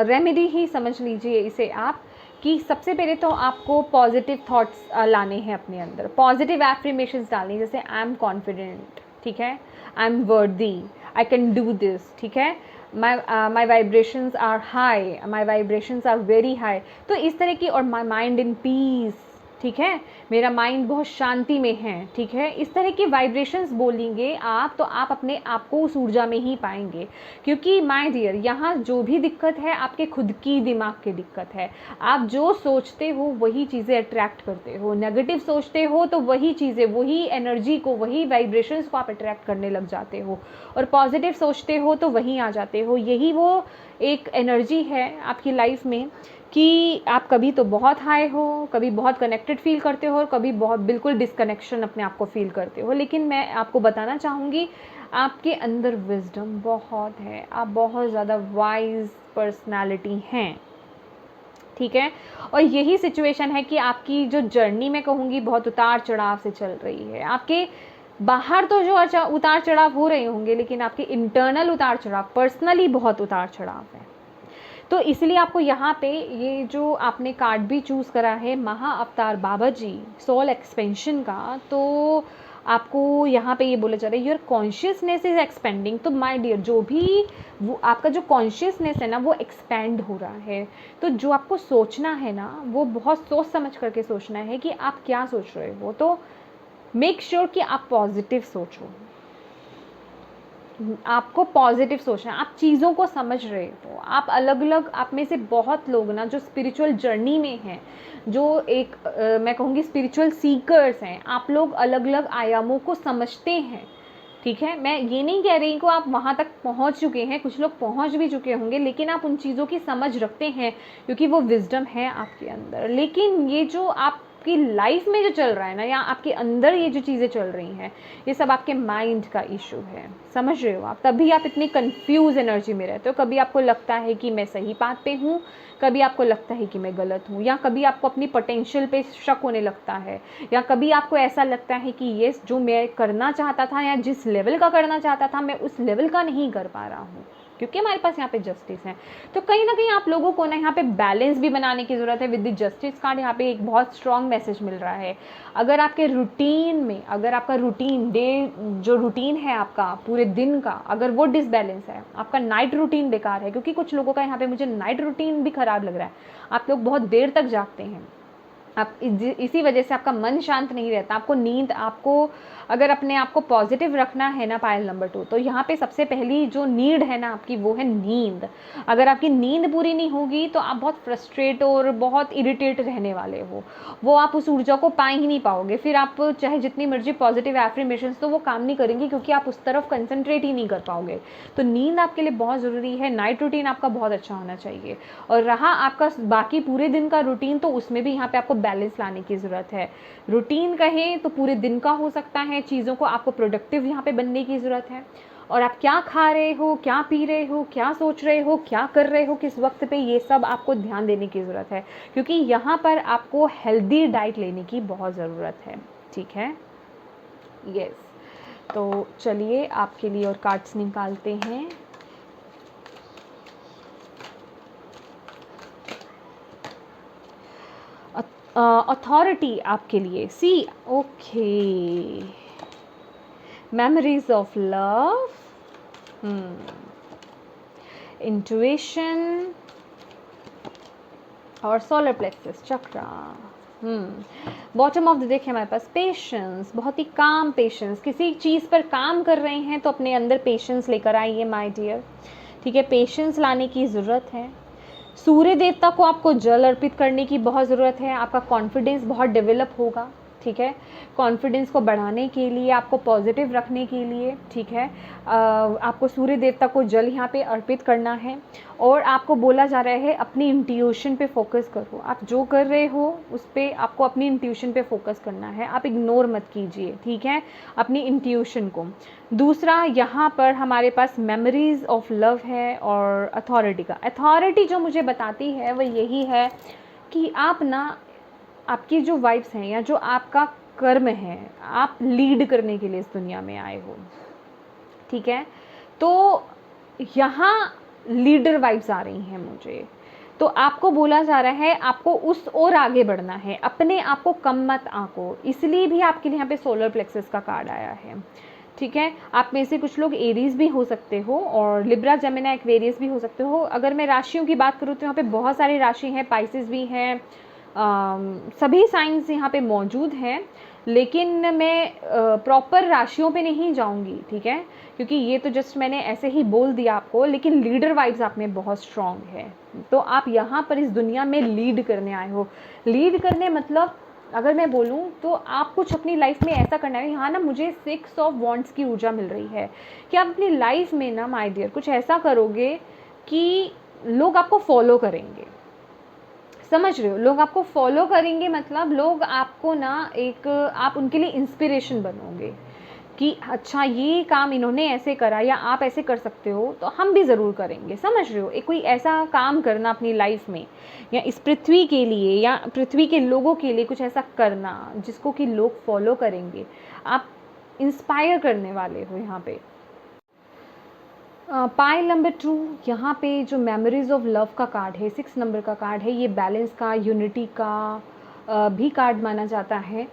रेमेडी ही समझ लीजिए इसे आप, कि सबसे पहले तो आपको पॉजिटिव थॉट्स लाने हैं अपने अंदर, पॉजिटिव एफर्मेशंस डालनी है, जैसे आई एम कॉन्फिडेंट, ठीक है, आई एम वर्दी, आई कैन डू दिस, ठीक है, my vibrations are high, my vibrations are very high. तो इस तरह की, और माई माइंड इन पीस, ठीक है, मेरा माइंड बहुत शांति में है, ठीक है, इस तरह की वाइब्रेशंस बोलेंगे आप, तो आप अपने आप को उस ऊर्जा में ही पाएंगे। क्योंकि माय डियर, यहाँ जो भी दिक्कत है आपके खुद की दिमाग की दिक्कत है। आप जो सोचते हो वही चीज़ें अट्रैक्ट करते हो, नेगेटिव सोचते हो तो वही चीज़ें, वही एनर्जी को, वही वाइब्रेशंस को आप अट्रैक्ट करने लग जाते हो, और पॉजिटिव सोचते हो तो वहीं आ जाते हो। यही वो एक एनर्जी है आपकी लाइफ में कि आप कभी तो बहुत हाई हो, कभी बहुत कनेक्टेड फील करते हो, और कभी बहुत बिल्कुल डिस्कनेक्शन अपने आप को फील करते हो। लेकिन मैं आपको बताना चाहूँगी, आपके अंदर विजडम बहुत है, आप बहुत ज़्यादा वाइज पर्सनालिटी हैं, ठीक है। और यही सिचुएशन है कि आपकी जो जर्नी मैं कहूँगी बहुत उतार चढ़ाव से चल रही है। आपके बाहर तो जो उतार चढ़ाव हो रहे होंगे, लेकिन आपके इंटरनल उतार चढ़ाव, पर्सनली बहुत उतार चढ़ाव है। तो इसलिए आपको यहाँ पे ये जो आपने कार्ड भी चूज़ करा है, महा अवतार बाबा जी, सोल एक्सपेंशन का, तो आपको यहाँ पे ये बोला जा रहा है योर कॉन्शियसनेस इज एक्सपेंडिंग। तो माय डियर, जो भी वो आपका जो कॉन्शियसनेस है ना, वो एक्सपेंड हो रहा है। तो जो आपको सोचना है ना, वो बहुत सोच समझ करके सोचना है कि आप क्या सोच रहे हो। तो मेक श्योर कि आप पॉजिटिव सोचो, आपको पॉजिटिव सोचना है, आप चीज़ों को समझ रहे हो। आप अलग अलग, आप में से बहुत लोग ना जो स्पिरिचुअल जर्नी में हैं, जो एक मैं कहूँगी स्पिरिचुअल सीकर्स हैं, आप लोग अलग अलग आयामों को समझते हैं, ठीक है। मैं ये नहीं कह रही कि आप वहाँ तक पहुँच चुके हैं, कुछ लोग पहुँच भी चुके होंगे, लेकिन आप उन चीज़ों की समझ रखते हैं क्योंकि वो विजडम है आपके अंदर। लेकिन ये जो आपकी लाइफ में जो चल रहा है ना, या आपके अंदर ये जो चीज़ें चल रही हैं, ये सब आपके माइंड का इशू है, समझ रहे हो आप। तभी आप इतनी कंफ्यूज एनर्जी में रहते हो। कभी आपको लगता है कि मैं सही बात पे हूँ, कभी आपको लगता है कि मैं गलत हूँ, या कभी आपको अपनी पोटेंशियल पे शक होने लगता है, या कभी आपको ऐसा लगता है कि ये जो मैं करना चाहता था या जिस लेवल का करना चाहता था, मैं उस लेवल का नहीं कर पा रहा हूँ, क्योंकि हमारे पास यहाँ पे जस्टिस है। तो कहीं ना कहीं आप लोगों को ना यहाँ पे बैलेंस भी बनाने की ज़रूरत है। विद द जस्टिस कार्ड यहाँ पे एक बहुत स्ट्रॉन्ग मैसेज मिल रहा है। अगर आपके रूटीन में, अगर आपका रूटीन डे, जो रूटीन है आपका पूरे दिन का, अगर वो डिसबैलेंस है, आपका नाइट रूटीन बेकार है, क्योंकि कुछ लोगों का यहाँ पे मुझे नाइट रूटीन भी ख़राब लग रहा है। आप लोग बहुत देर तक जागते हैं, आप इसी वजह से आपका मन शांत नहीं रहता, आपको नींद, आपको अगर अपने आप को पॉजिटिव रखना है ना पायल नंबर 2, तो यहाँ पे सबसे पहली जो नीड है ना आपकी, वो है नींद। अगर आपकी नींद पूरी नहीं होगी तो आप बहुत फ्रस्ट्रेट और बहुत इरिटेट रहने वाले हो, वो आप उस ऊर्जा को पा ही नहीं पाओगे। फिर आप चाहे जितनी मर्जी पॉजिटिव एफर्मेशंस, तो वो काम नहीं करेंगे, क्योंकि आप उस तरफ कंसंट्रेट ही नहीं कर पाओगे। तो नींद आपके लिए बहुत ज़रूरी है। नाइट रूटीन आपका बहुत अच्छा होना चाहिए। और रहा आपका बाकी पूरे दिन का रूटीन, तो उसमें भी यहाँ पे आपको बैलेंस लाने की ज़रूरत है। रूटीन कहें तो पूरे दिन का हो सकता है, चीज़ों को आपको प्रोडक्टिव यहाँ पे बनने की ज़रूरत है। और आप क्या खा रहे हो, क्या पी रहे हो, क्या सोच रहे हो, क्या कर रहे हो किस वक्त पे, ये सब आपको ध्यान देने की ज़रूरत है, क्योंकि यहाँ पर आपको हेल्दी डाइट लेने की बहुत ज़रूरत है, ठीक है। यस, तो चलिए आपके लिए और कार्ड्स निकालते हैं। अथॉरिटी आपके लिए, see, okay, memories of love, intuition और solar plexus chakra. Bottom of the deck है हमारे पास पेशेंस, बहुत ही काम पेशेंस, किसी चीज़ पर काम कर रहे हैं तो अपने अंदर पेशेंस लेकर आइए माय डियर, ठीक है, पेशेंस लाने की ज़रूरत है। सूर्य देवता को आपको जल अर्पित करने की बहुत ज़रूरत है, आपका कॉन्फिडेंस बहुत डेवलप होगा, ठीक है, कॉन्फिडेंस को बढ़ाने के लिए, आपको पॉजिटिव रखने के लिए, ठीक है, आपको सूर्य देवता को जल यहाँ पे अर्पित करना है। और आपको बोला जा रहा है अपनी इंट्यूशन पे फोकस करो, आप जो कर रहे हो उस पर आपको अपनी इंट्यूशन पे फोकस करना है, आप इग्नोर मत कीजिए, ठीक है, अपनी इंट्यूशन को। दूसरा यहाँ पर हमारे पास मेमोरीज ऑफ लव है और अथॉरिटी का। अथॉरिटी जो मुझे बताती है वो यही है कि आप ना, आपकी जो वाइब्स हैं या जो आपका कर्म है, आप लीड करने के लिए इस दुनिया में आए हो, ठीक है, तो यहाँ लीडर वाइब्स आ रही हैं मुझे, तो आपको बोला जा रहा है आपको उस ओर आगे बढ़ना है, अपने आप को कम मत आंको, इसलिए भी आपके लिए यहाँ पे सोलर प्लेक्सस का कार्ड आया है, ठीक है। आप में से कुछ लोग एरीज भी हो सकते हो और लिब्रा, जेमिनी, एक्वेरियस भी हो सकते हो। अगर मैं राशियों की बात करूँ तो यहाँ पे बहुत सारी राशि हैं, पाइसेस भी हैं, सभी साइंस यहाँ पे मौजूद हैं, लेकिन मैं प्रॉपर राशियों पे नहीं जाऊंगी, ठीक है, क्योंकि ये तो जस्ट मैंने ऐसे ही बोल दिया आपको, लेकिन लीडर वाइब्स आप में बहुत स्ट्रांग है, तो आप यहाँ पर इस दुनिया में लीड करने आए हो। लीड करने मतलब अगर मैं बोलूँ तो आप कुछ अपनी लाइफ में ऐसा करना है। यहाँ ना मुझे 6 ऑफ वॉन्ड्स की ऊर्जा मिल रही है कि आप अपनी लाइफ में ना माय डियर कुछ ऐसा करोगे कि लोग आपको फॉलो करेंगे, समझ रहे हो, लोग आपको फॉलो करेंगे, मतलब लोग आपको ना एक, आप उनके लिए इंस्पिरेशन बनोगे कि अच्छा ये काम इन्होंने ऐसे करा या आप ऐसे कर सकते हो तो हम भी ज़रूर करेंगे, समझ रहे हो, एक कोई ऐसा काम करना अपनी लाइफ में या इस पृथ्वी के लिए या पृथ्वी के लोगों के लिए कुछ ऐसा करना जिसको कि लोग फॉलो करेंगे, आप इंस्पायर करने वाले हो यहाँ पे। पाइल नंबर 2 यहाँ पे जो मेमोरीज ऑफ लव का कार्ड है, 6 नंबर का कार्ड है, ये बैलेंस का, यूनिटी का भी कार्ड माना जाता है।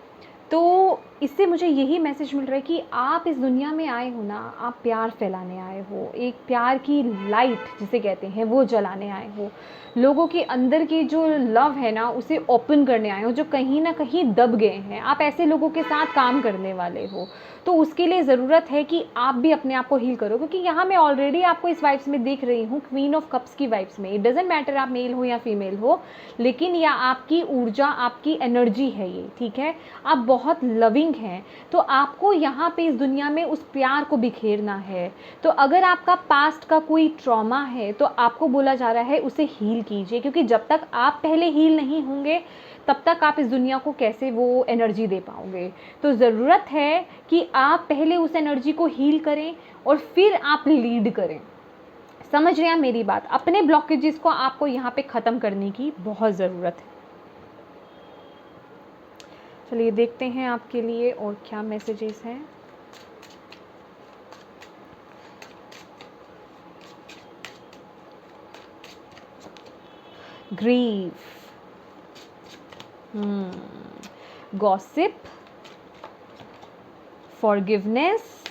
तो इससे मुझे यही मैसेज मिल रहा है कि आप इस दुनिया में आए हो ना, आप प्यार फैलाने आए हो, एक प्यार की लाइट जिसे कहते हैं वो जलाने आए हो, लोगों के अंदर की जो लव है ना उसे ओपन करने आए हो, जो कहीं ना कहीं दब गए हैं, आप ऐसे लोगों के साथ काम करने वाले हो। तो उसके लिए ज़रूरत है कि आप भी अपने आप को हील करो, क्योंकि यहाँ मैं ऑलरेडी आपको इस वाइब्स में देख रही हूँ, क्वीन ऑफ कप्स की वाइब्स में। इट डजेंट मैटर आप मेल हो या फीमेल हो, लेकिन यह आपकी ऊर्जा, आपकी एनर्जी है ये, ठीक है, आप बहुत लविंग हैं, तो आपको यहाँ पे इस दुनिया में उस प्यार को बिखेरना है। तो अगर आपका पास्ट का कोई ट्रॉमा है तो आपको बोला जा रहा है उसे हील कीजिए, क्योंकि जब तक आप पहले हील नहीं होंगे तब तक आप इस दुनिया को कैसे वो एनर्जी दे पाओगे। तो ज़रूरत है कि आप पहले उस एनर्जी को हील करें और फिर आप लीड करें, समझ रहे हैं मेरी बात। अपने ब्लॉकेजेस को आपको यहाँ पे ख़त्म करने की बहुत ज़रूरत है। चलिए देखते हैं आपके लिए और क्या मैसेजेस हैं। ग्रीफ, गॉसिप, फॉरगिवनेस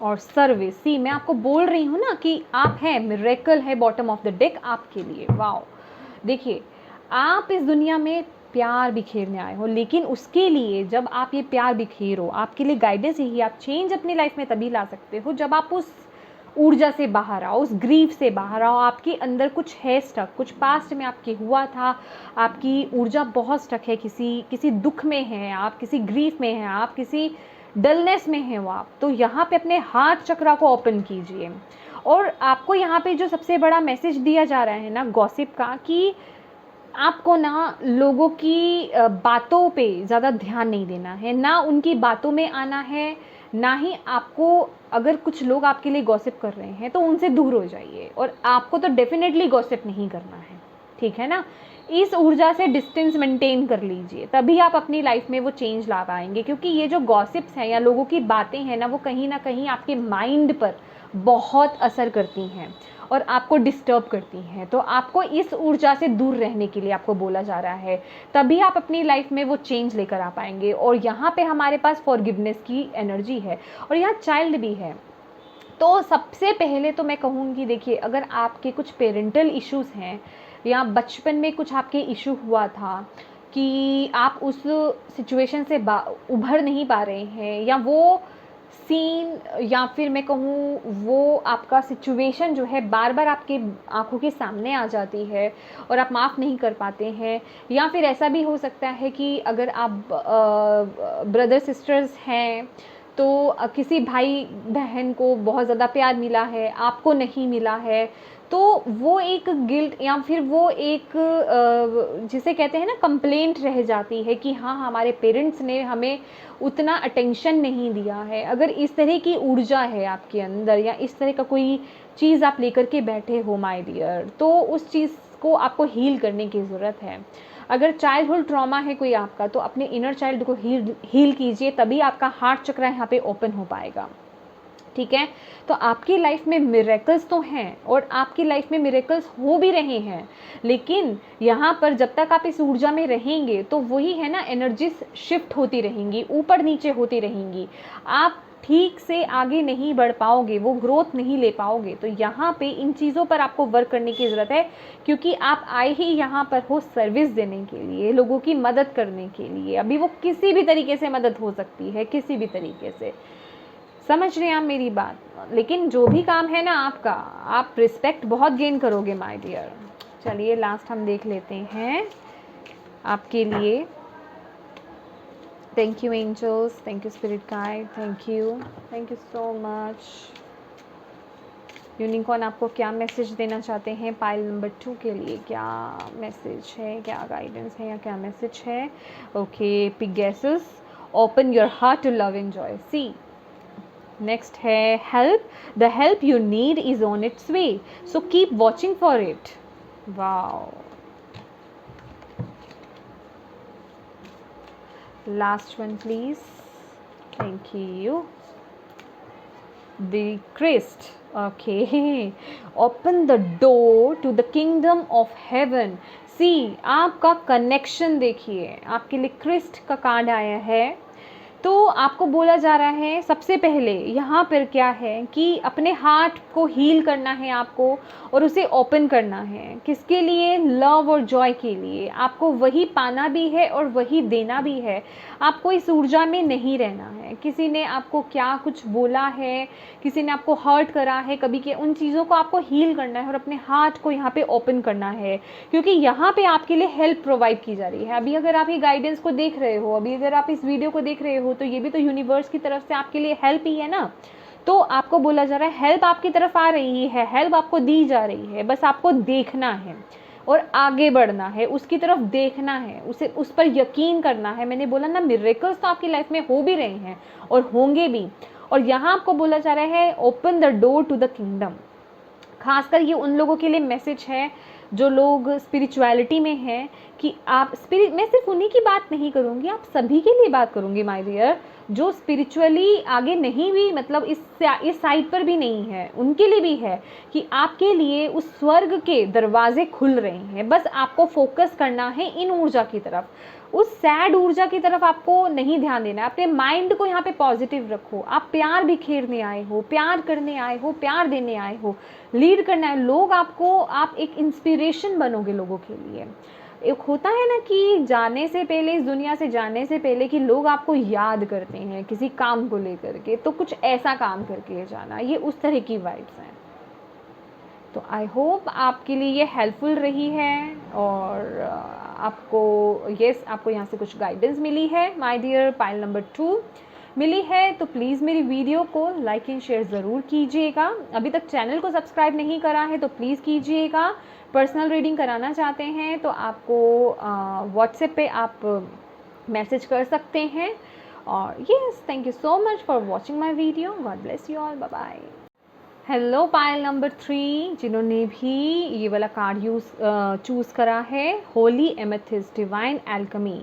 और सर्विस। सी, मैं आपको बोल रही हूँ ना कि आप हैं, मिरेकल है बॉटम ऑफ द डेक आपके लिए। वाओ, देखिए आप इस दुनिया में प्यार बिखेरने आए हो, लेकिन उसके लिए जब आप ये प्यार बिखेरो, आपके लिए गाइडेंस यही, आप चेंज अपनी लाइफ में तभी ला सकते हो जब आप उस ऊर्जा से बाहर आओ, उस ग्रीफ से बाहर आओ। आपके अंदर कुछ है स्टक, कुछ पास्ट में आपके हुआ था, आपकी ऊर्जा बहुत स्टक है, किसी दुख में है आप, किसी ग्रीफ में है आप, किसी डलनेस में है वो आप। तो यहाँ पे अपने हार्ट चक्रा को ओपन कीजिए। और आपको यहाँ पे जो सबसे बड़ा मैसेज दिया जा रहा है ना गॉसिप का, कि आपको ना लोगों की बातों पे ज़्यादा ध्यान नहीं देना है, ना उनकी बातों में आना है, ना ही आपको, अगर कुछ लोग आपके लिए गॉसिप कर रहे हैं तो उनसे दूर हो जाइए, और आपको तो डेफिनेटली गॉसिप नहीं करना है, ठीक है ना। इस ऊर्जा से डिस्टेंस मेंटेन कर लीजिए, तभी आप अपनी लाइफ में वो चेंज ला पाएंगे। क्योंकि ये जो गॉसिप्स हैं या लोगों की बातें हैं ना, वो कहीं ना कहीं आपके माइंड पर बहुत असर करती हैं, और आपको डिस्टर्ब करती हैं, तो आपको इस ऊर्जा से दूर रहने के लिए आपको बोला जा रहा है, तभी आप अपनी लाइफ में वो चेंज लेकर आ पाएंगे। और यहाँ पे हमारे पास फॉरगिवनेस की एनर्जी है और यहाँ चाइल्ड भी है। तो सबसे पहले तो मैं कहूँगी, देखिए अगर आपके कुछ पेरेंटल इश्यूज़ हैं या बचपन में कुछ आपके इशू हुआ था कि आप उस सिचुएशन से उभर नहीं पा रहे हैं, या वो सीन या फिर मैं कहूँ वो आपका सिचुएशन जो है बार बार आपके आंखों के सामने आ जाती है और आप माफ़ नहीं कर पाते हैं, या फिर ऐसा भी हो सकता है कि अगर आप ब्रदर सिस्टर्स हैं तो किसी भाई बहन को बहुत ज़्यादा प्यार मिला है, आपको नहीं मिला है, तो वो एक गिल्ट या फिर वो एक जिसे कहते हैं ना कंप्लेंट रह जाती है कि हाँ हमारे पेरेंट्स ने हमें उतना अटेंशन नहीं दिया है। अगर इस तरह की ऊर्जा है आपके अंदर या इस तरह का कोई चीज़ आप लेकर के बैठे हो माय डियर, तो उस चीज़ को आपको हील करने की ज़रूरत है। अगर चाइल्डहुड ट्रॉमा है कोई आपका, तो अपने इनर चाइल्ड को हील कीजिए, तभी आपका हार्ट चक्र यहाँ पे ओपन हो पाएगा। ठीक है, तो आपकी लाइफ में मिरेकल्स तो हैं और आपकी लाइफ में मिरेकल्स हो भी रहे हैं, लेकिन यहाँ पर जब तक आप इस ऊर्जा में रहेंगे तो वही है ना, एनर्जीज शिफ्ट होती रहेंगी, ऊपर नीचे होती रहेंगी, आप ठीक से आगे नहीं बढ़ पाओगे, वो ग्रोथ नहीं ले पाओगे। तो यहाँ पे इन चीज़ों पर आपको वर्क करने की ज़रूरत है, क्योंकि आप आए ही यहाँ पर हो सर्विस देने के लिए, लोगों की मदद करने के लिए। अभी वो किसी भी तरीके से मदद हो सकती है, किसी भी तरीके से, समझ रहे हैं आप मेरी बात। लेकिन जो भी काम है ना आपका, आप रिस्पेक्ट बहुत गेन करोगे माय डियर। चलिए लास्ट हम देख लेते हैं आपके लिए। Thank you angels, thank you spirit guide, thank you so much. Unicorn आपको क्या मैसेज देना चाहते हैं पाइल नंबर 2 के लिए? क्या मैसेज है, क्या गाइडेंस है या क्या मैसेज है? Okay, Pegasus, open your heart to love and joy. See next है help, the help you need is on its way, so keep watching for it. Wow, last one please, thank you. The Christ, okay, open the door to the kingdom of heaven. See, आपका connection देखिए, आपके लिए Christ का card आया है। तो आपको बोला जा रहा है सबसे पहले यहाँ पर क्या है कि अपने हार्ट को हील करना है आपको और उसे ओपन करना है। किसके लिए? लव और जॉय के लिए। आपको वही पाना भी है और वही देना भी है। आपको इस ऊर्जा में नहीं रहना है। किसी ने आपको क्या कुछ बोला है, किसी ने आपको हर्ट करा है कभी के, उन चीज़ों को आपको हील करना है और अपने हार्ट को यहाँ पे ओपन करना है, क्योंकि यहाँ पे आपके लिए हेल्प प्रोवाइड की जा रही है। अभी अगर आप ये गाइडेंस को देख रहे हो, अभी अगर आप इस वीडियो को देख रहे हो, तो ये भी तो यूनिवर्स की तरफ से आपके लिए हेल्प ही है ना। तो आपको बोला जा रहा है हेल्प आपकी तरफ आ रही है, हेल्प आपको दी जा रही है, बस आपको देखना है और आगे बढ़ना है, उसकी तरफ देखना है, उसे उस पर यकीन करना है। मैंने बोला ना, मिरेकल्स तो आपकी लाइफ में हो भी रहे हैं और होंगे भी। और यहाँ आपको बोला जा रहा है open the door to the kingdom. खासकर ये उन लोगों के लिए मैसेज है जो लोग स्पिरिचुअलिटी में हैं, कि आप स्पिरिट, मैं सिर्फ उन्हीं की बात नहीं करूँगी, आप सभी के लिए बात करूँगी माय डियर, जो स्पिरिचुअली आगे नहीं भी, मतलब इस साइड पर भी नहीं है, उनके लिए भी है कि आपके लिए उस स्वर्ग के दरवाजे खुल रहे हैं। बस आपको फोकस करना है इन ऊर्जा की तरफ, उस सैड ऊर्जा की तरफ आपको नहीं ध्यान देना है। अपने माइंड को यहाँ पे पॉजिटिव रखो। आप प्यार बिखेरने आए हो, प्यार करने आए हो, प्यार देने आए हो, लीड करना है लोग आपको, आप एक इंस्पिरेशन बनोगे लोगों के लिए। एक होता है ना कि जाने से पहले, इस दुनिया से जाने से पहले, कि लोग आपको याद करते हैं किसी काम को लेकर के, तो कुछ ऐसा काम करके जाना, ये उस तरह की वाइब्स हैं। तो आई होप आपके लिए ये हेल्पफुल रही है और आपको आपको यहाँ से कुछ गाइडेंस मिली है माय डियर। पाइल नंबर 2 मिली है तो प्लीज़ मेरी वीडियो को लाइक एंड शेयर ज़रूर कीजिएगा। अभी तक चैनल को सब्सक्राइब नहीं करा है तो प्लीज़ कीजिएगा। पर्सनल रीडिंग कराना चाहते हैं तो आपको व्हाट्सएप पे आप मैसेज कर सकते हैं। और yes, thank you so much for watching my video. God bless you all, bye bye. Hello pile number 3, जिन्होंने भी ये वाला कार्ड चूज़ करा है, holy amethyst divine alchemy.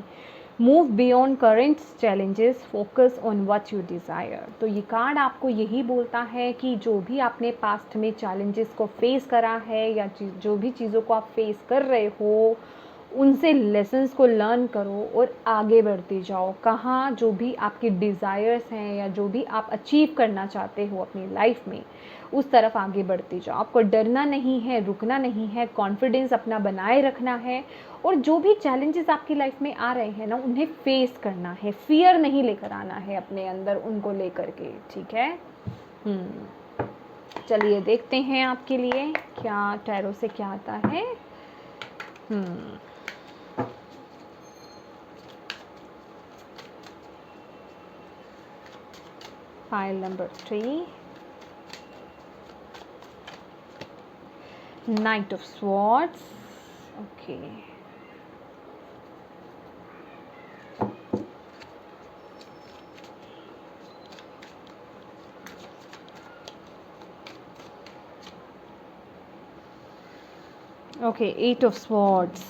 Move beyond current challenges, focus on what you desire. तो ये card आपको यही बोलता है कि जो भी आपने पास्ट में चैलेंजेस को फेस करा है या जो भी चीज़ों को आप फेस कर रहे हो, उनसे लेसन्स को लर्न करो और आगे बढ़ते जाओ। कहाँ जो भी आपके डिज़ायर्स हैं या जो भी आप अचीव करना चाहते हो अपनी लाइफ में, उस तरफ आगे बढ़ते जाओ। आपको डरना नहीं है, रुकना नहीं है, कॉन्फिडेंस अपना बनाए रखना है और जो भी चैलेंजेस आपकी लाइफ में आ रहे हैं ना, उन्हें फेस करना है। फियर नहीं लेकर आना है अपने अंदर उनको लेकर के, ठीक है। चलिए देखते हैं आपके लिए क्या टैरो से क्या आता है। Pile number 3, Knight of Swords. Okay. Okay, Eight of Swords.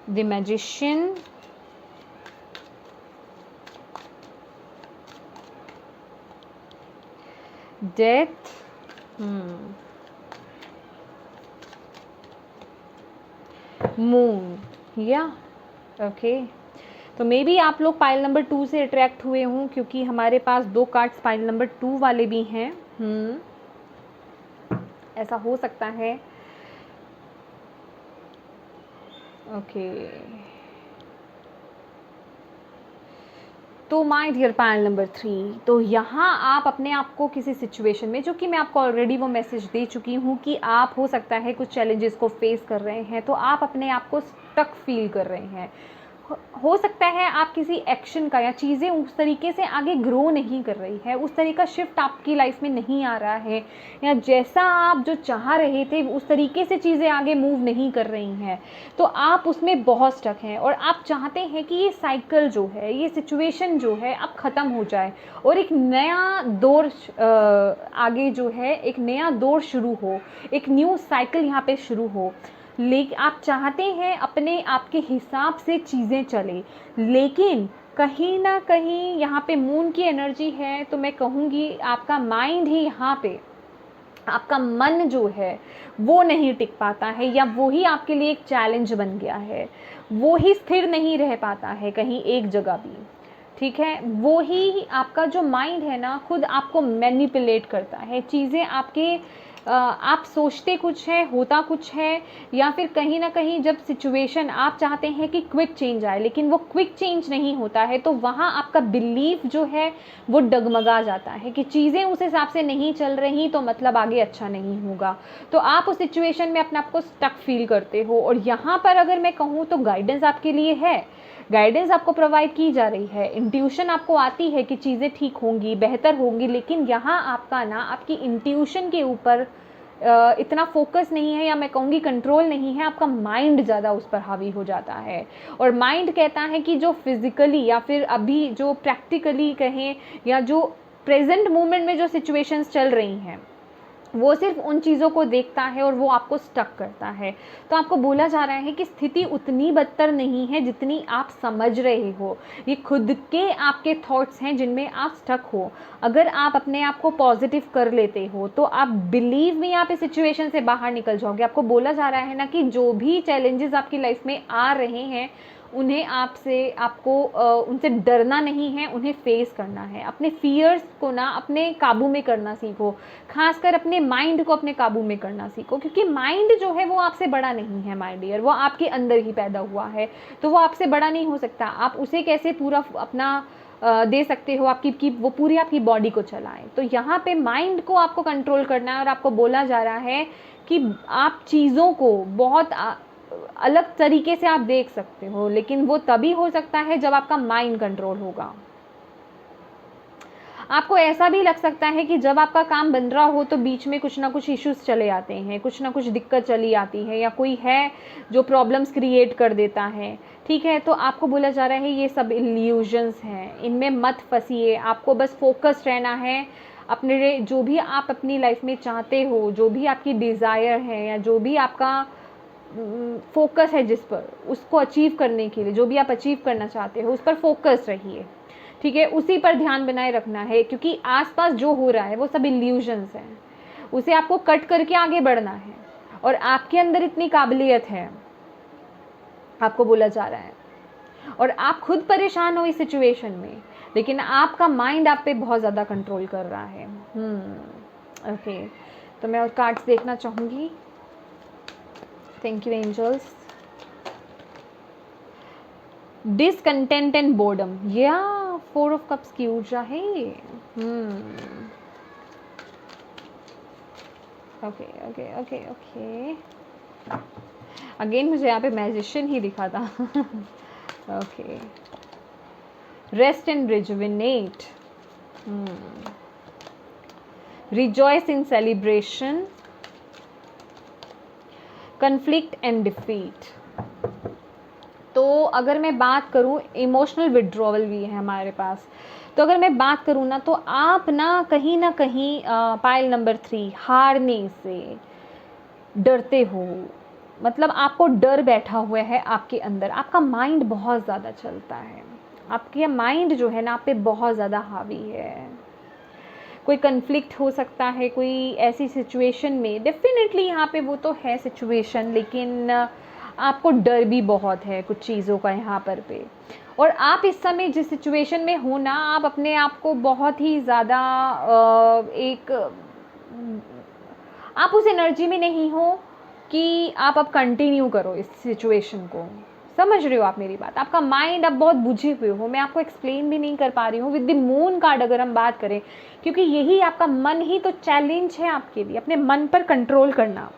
The Magician. Death. Moon, या ओके। तो मे बी आप लोग पाइल नंबर 2 से अट्रैक्ट हुए हों, क्योंकि हमारे पास 2 कार्ड्स पाइल नंबर 2 वाले भी हैं। ऐसा हो सकता है। ओके, तो माय डियर पाइल नंबर 3, तो यहाँ आप अपने आप को किसी सिचुएशन में, जो कि मैं आपको ऑलरेडी वो मैसेज दे चुकी हूँ कि आप हो सकता है कुछ चैलेंजेस को फेस कर रहे हैं, तो आप अपने आप को स्टक फील कर रहे हैं। हो सकता है आप किसी एक्शन का या चीज़ें उस तरीके से आगे ग्रो नहीं कर रही है, उस तरीका शिफ्ट आपकी लाइफ में नहीं आ रहा है, या जैसा आप जो चाह रहे थे उस तरीके से चीज़ें आगे मूव नहीं कर रही हैं, तो आप उसमें बहुत स्टक हैं और आप चाहते हैं कि ये साइकिल जो है, ये सिचुएशन जो है अब ख़त्म हो जाए और एक नया दौर आगे जो है, एक नया दौर शुरू हो, एक न्यू साइकिल यहाँ पे शुरू हो। लेकिन आप चाहते हैं अपने आपके हिसाब से चीज़ें चले, लेकिन कहीं ना कहीं यहाँ पे मून की एनर्जी है, तो मैं कहूँगी आपका माइंड ही यहाँ पे, आपका मन जो है वो नहीं टिक पाता है, या वो ही आपके लिए एक चैलेंज बन गया है, वो ही स्थिर नहीं रह पाता है कहीं एक जगह भी, ठीक है। वो ही आपका जो माइंड है ना, खुद आपको मैनिपुलेट करता है, चीज़ें आपके आप सोचते कुछ है, होता कुछ है, या फिर कहीं ना कहीं जब सिचुएशन आप चाहते हैं कि क्विक चेंज आए, लेकिन वो क्विक चेंज नहीं होता है, तो वहाँ आपका बिलीफ जो है वो डगमगा जाता है कि चीज़ें उस हिसाब से नहीं चल रही, तो मतलब आगे अच्छा नहीं होगा। तो आप उस सिचुएशन में अपने आप को स्टक फील करते हो, और यहाँ पर अगर मैं कहूँ तो गाइडेंस आपके लिए है, गाइडेंस आपको प्रोवाइड की जा रही है, इंट्यूशन आपको आती है कि चीज़ें ठीक होंगी, बेहतर होंगी, लेकिन यहाँ आपका ना, आपकी इंट्यूशन के ऊपर इतना फोकस नहीं है, या मैं कहूँगी कंट्रोल नहीं है, आपका माइंड ज़्यादा उस पर हावी हो जाता है। और माइंड कहता है कि जो फिज़िकली या फिर अभी जो प्रैक्टिकली कहें, या जो प्रेजेंट मोमेंट में जो सिचुएशंस चल रही हैं, वो सिर्फ उन चीज़ों को देखता है और वो आपको स्टक करता है। तो आपको बोला जा रहा है कि स्थिति उतनी बदतर नहीं है जितनी आप समझ रहे हो, ये खुद के आपके थॉट्स हैं जिनमें आप स्टक हो। अगर आप अपने आप को पॉजिटिव कर लेते हो, तो आप बिलीव में आप इस सिचुएशन से बाहर निकल जाओगे। आपको बोला जा रहा है ना कि जो भी चैलेंजेस आपकी लाइफ में आ रहे हैं, उन्हें आपको उनसे डरना नहीं है, उन्हें फेस करना है। अपने फियर्स को ना अपने काबू में करना सीखो, खासकर अपने माइंड को अपने काबू में करना सीखो, क्योंकि माइंड जो है वो आपसे बड़ा नहीं है माय डियर, वो आपके अंदर ही पैदा हुआ है, तो वो आपसे बड़ा नहीं हो सकता। आप उसे कैसे पूरा अपना दे सकते हो, आपकी वो पूरी आपकी बॉडी को चलाए। तो यहाँ पे माइंड को आपको कंट्रोल करना है, और आपको बोला जा रहा है कि आप चीज़ों को बहुत अलग तरीके से आप देख सकते हो, लेकिन वो तभी हो सकता है जब आपका माइंड कंट्रोल होगा। आपको ऐसा भी लग सकता है कि जब आपका काम बन रहा हो तो बीच में कुछ ना कुछ इश्यूज चले आते हैं, कुछ ना कुछ दिक्कत चली आती है, या कोई है जो प्रॉब्लम्स क्रिएट कर देता है, ठीक है। तो आपको बोला जा रहा है ये सब इल्यूजन्स हैं, इनमें मत फंसिए, आपको बस फोकस्ड रहना है अपने जो भी आप अपनी लाइफ में चाहते हो, जो भी आपकी डिज़ायर है, या जो भी आपका फोकस है जिस पर, उसको अचीव करने के लिए, जो भी आप अचीव करना चाहते हो उस पर फोकस रहिए, ठीक है, उसी पर ध्यान बनाए रखना है, क्योंकि आसपास जो हो रहा है वो सब इल्यूजन्स हैं, उसे आपको कट करके आगे बढ़ना है। और आपके अंदर इतनी काबिलियत है, आपको बोला जा रहा है, और आप खुद परेशान हो इस सिचुएशन में, लेकिन आपका माइंड आप पे बहुत ज़्यादा कंट्रोल कर रहा है। ओके, तो मैं और कार्ड्स देखना चाहूँगी। Thank you angels. Discontent and boredom, या 4 ऑफ कप्स की ऊर्जा है। Okay okay okay okay, again मुझे यहाँ पे मैजिशियन ही दिखा था। Okay, rest and rejuvenate, rejoice in celebration, conflict and defeat. तो अगर मैं बात करूँ, इमोशनल विड्रॉवल भी है हमारे पास, तो अगर मैं बात करूँ ना, तो आप ना कहीं पाइल नंबर 3, हारने से डरते हो, मतलब आपको डर बैठा हुआ है आपके अंदर, आपका माइंड बहुत ज़्यादा चलता है, आपके माइंड जो है ना आप पे बहुत ज़्यादा हावी है। कोई कन्फ्लिक्ट हो सकता है, कोई ऐसी सिचुएशन में, डेफिनेटली यहाँ पे वो तो है सिचुएशन, लेकिन आपको डर भी बहुत है कुछ चीज़ों का यहाँ पर पे। और आप इस समय जिस सिचुएशन में हो ना, आप अपने आप को बहुत ही ज़्यादा आप उस एनर्जी में नहीं हो कि आप अब कंटिन्यू करो इस सिचुएशन को। समझ रहे हो आप मेरी बात? आपका माइंड अब बहुत बुझे हुए हो, मैं आपको एक्सप्लेन भी नहीं कर पा रही हूँ। विद द मून कार्ड अगर हम बात करें, क्योंकि यही आपका मन ही तो चैलेंज है आपके लिए, अपने मन पर कंट्रोल करना।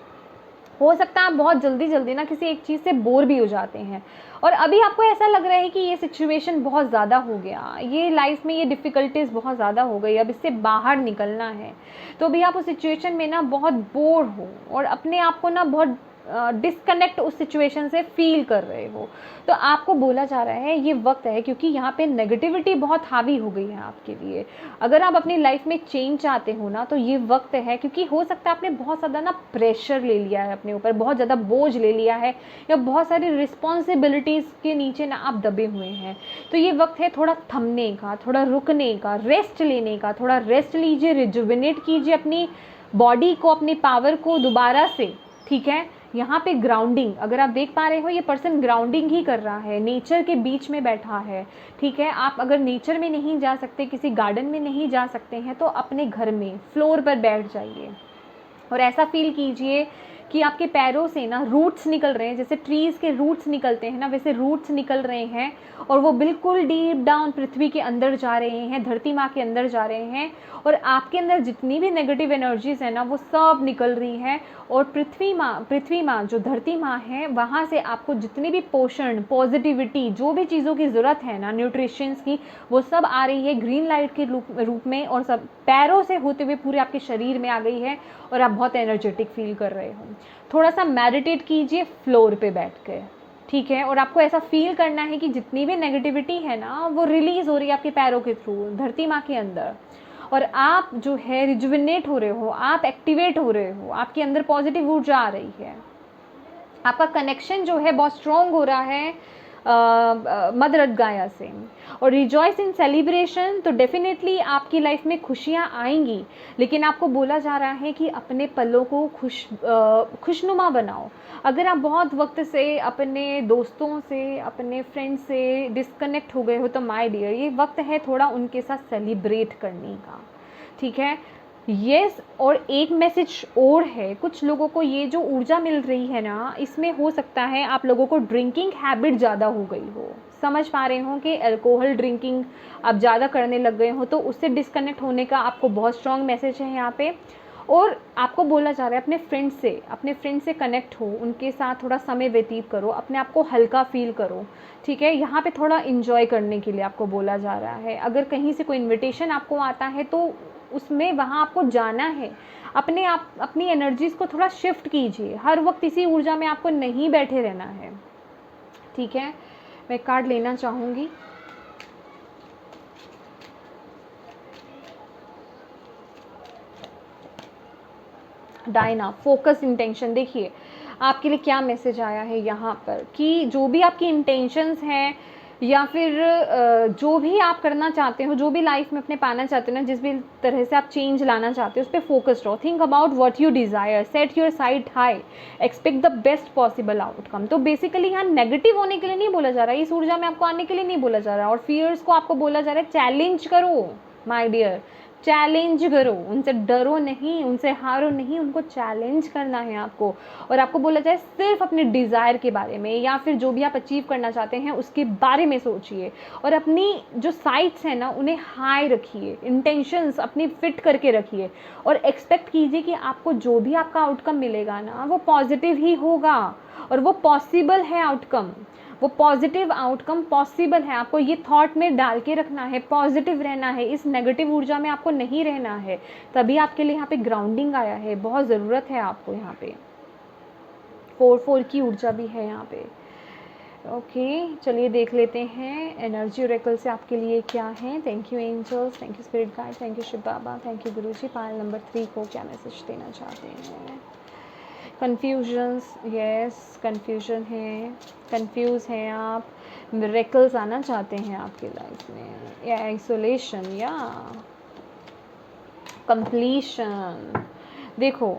हो सकता है आप बहुत जल्दी ना किसी एक चीज़ से बोर भी हो जाते हैं, और अभी आपको ऐसा लग रहा है कि ये सिचुएशन बहुत ज़्यादा हो गया, ये लाइफ में ये डिफ़िकल्टीज़ बहुत ज़्यादा हो गई, अब इससे बाहर निकलना है। तो अभी आप उस सिचुएशन में ना बहुत बोर हो, और अपने आप को ना बहुत डिस्कनेक्ट उस सिचुएशन से फील कर रहे हो। तो आपको बोला जा रहा है ये वक्त है, क्योंकि यहाँ पे नेगेटिविटी बहुत हावी हो गई है आपके लिए। अगर आप अपनी लाइफ में चेंज चाहते हो ना, तो ये वक्त है, क्योंकि हो सकता है आपने बहुत ज़्यादा ना प्रेशर ले लिया है अपने ऊपर, बहुत ज़्यादा बोझ ले लिया है, या बहुत सारी रिस्पॉन्सिबिलिटीज़ के नीचे ना आप दबे हुए हैं। तो ये वक्त है थोड़ा थमने का, थोड़ा रुकने का, रेस्ट लेने का। थोड़ा रेस्ट लीजिए, रिजुविनेट कीजिए अपनी बॉडी को, अपनी पावर को दोबारा से, ठीक है। यहाँ पे ग्राउंडिंग, अगर आप देख पा रहे हो, ये पर्सन ग्राउंडिंग ही कर रहा है, नेचर के बीच में बैठा है, ठीक है। आप अगर नेचर में नहीं जा सकते, किसी गार्डन में नहीं जा सकते हैं, तो अपने घर में फ्लोर पर बैठ जाइए और ऐसा फील कीजिए कि आपके पैरों से ना रूट्स निकल रहे हैं, जैसे ट्रीज़ के रूट्स निकलते हैं ना, वैसे रूट्स निकल रहे हैं, और वो बिल्कुल डीप डाउन पृथ्वी के अंदर जा रहे हैं, धरती माँ के अंदर जा रहे हैं, और आपके अंदर जितनी भी नेगेटिव एनर्जीज़ है ना, वो सब निकल रही हैं। और पृथ्वी माँ जो धरती माँ है, वहाँ से आपको जितनी भी पोषण, पॉजिटिविटी, जो भी चीज़ों की ज़रूरत है ना, न्यूट्रिशंस की, वो सब आ रही है ग्रीन लाइट के रूप में, और सब पैरों से होते हुए पूरे आपके शरीर में आ गई है, और आप बहुत एनर्जेटिक फील कर रहे हो। थोड़ा सा मेडिटेट कीजिए फ्लोर पे बैठ के, ठीक है। और आपको ऐसा फील करना है कि जितनी भी नेगेटिविटी है ना, वो रिलीज़ हो रही है आपके पैरों के थ्रू धरती माँ के अंदर, और आप जो है रिजुविनेट हो रहे हो, आप एक्टिवेट हो रहे हो, आपके अंदर पॉजिटिव ऊर्जा आ रही है, आपका कनेक्शन जो है बहुत स्ट्रॉन्ग हो रहा है मदर अर्थ गाया से। और रिजॉइस इन सेलिब्रेशन, तो डेफिनेटली आपकी लाइफ में खुशियाँ आएंगी, लेकिन आपको बोला जा रहा है कि अपने पलों को खुशनुमा बनाओ। अगर आप बहुत वक्त से अपने दोस्तों से, अपने फ्रेंड्स से डिस्कनेक्ट हो गए हो, तो माय डियर, ये वक्त है थोड़ा उनके साथ सेलिब्रेट करने का, ठीक है। यस, और एक मैसेज और है, कुछ लोगों को ये जो ऊर्जा मिल रही है ना, इसमें हो सकता है आप लोगों को ड्रिंकिंग हैबिट ज़्यादा हो गई हो। समझ पा रहे हो कि अल्कोहल ड्रिंकिंग आप ज़्यादा करने लग गए हो, तो उससे डिस्कनेक्ट होने का आपको बहुत स्ट्रॉन्ग मैसेज है यहाँ पे। और आपको बोला जा रहा है अपने फ्रेंड से कनेक्ट हो, उनके साथ थोड़ा समय व्यतीत करो, अपने आप को हल्का फील करो, ठीक है। यहाँ पे थोड़ा इन्जॉय करने के लिए आपको बोला जा रहा है। अगर कहीं से कोई इन्विटेशन आपको आता है, तो उसमें वहाँ आपको जाना है। अपनी एनर्जीज़ को थोड़ा शिफ्ट कीजिए, हर वक्त इसी ऊर्जा में आपको नहीं बैठे रहना है, ठीक है। मैं कार्ड लेना चाहूँगी। Diana, focus intention. देखिए, आपके लिए क्या मैसेज आया है यहाँ पर, कि जो भी आपकी इंटेंशंस हैं या फिर जो भी आप करना चाहते हो, जो भी लाइफ में अपने पाना चाहते हो ना, जिस भी तरह से आप चेंज लाना चाहते हो, उस पर फोकस्ड रहो। Think about what you desire, set your site high, expect the best possible outcome. तो बेसिकली यहाँ नेगेटिव होने के लिए नहीं बोला जा रहा है, इस ऊर्जा में आपको आने के लिए नहीं बोला जा रहा है। और फियर्स को आपको बोला जा रहा है चैलेंज करो माय डियर, चैलेंज करो, उनसे डरो नहीं, उनसे हारो नहीं, उनको चैलेंज करना है आपको। और आपको बोला जाए सिर्फ अपने डिज़ायर के बारे में या फिर जो भी आप अचीव करना चाहते हैं उसके बारे में सोचिए, और अपनी जो साइट्स हैं ना उन्हें हाई रखिए, इंटेंशंस अपनी फिट करके रखिए, और एक्सपेक्ट कीजिए कि आपको जो भी आपका आउटकम मिलेगा ना वो पॉजिटिव ही होगा, और वो पॉसिबल है आउटकम, वो पॉजिटिव आउटकम पॉसिबल है। आपको ये थॉट में डाल के रखना है, पॉजिटिव रहना है, इस नेगेटिव ऊर्जा में आपको नहीं रहना है। तभी आपके लिए यहाँ पे ग्राउंडिंग आया है, बहुत ज़रूरत है आपको यहाँ पे। 4-4 की ऊर्जा भी है यहाँ पे। ओके, चलिए देख लेते हैं एनर्जी ओरेकल से आपके लिए क्या है। Thank you angels, thank you spirit guide, thank you Shiv Baba, thank you Guruji. Pile number 3 को क्या मैसेज देना चाहते हैं? कन्फ्यूजन्स, यस कन्फ्यूजन है, कंफ्यूज हैं आप, मिरेकल्स आना चाहते हैं आपकी लाइफ में, या आइसोलेशन या कंप्लीशन। देखो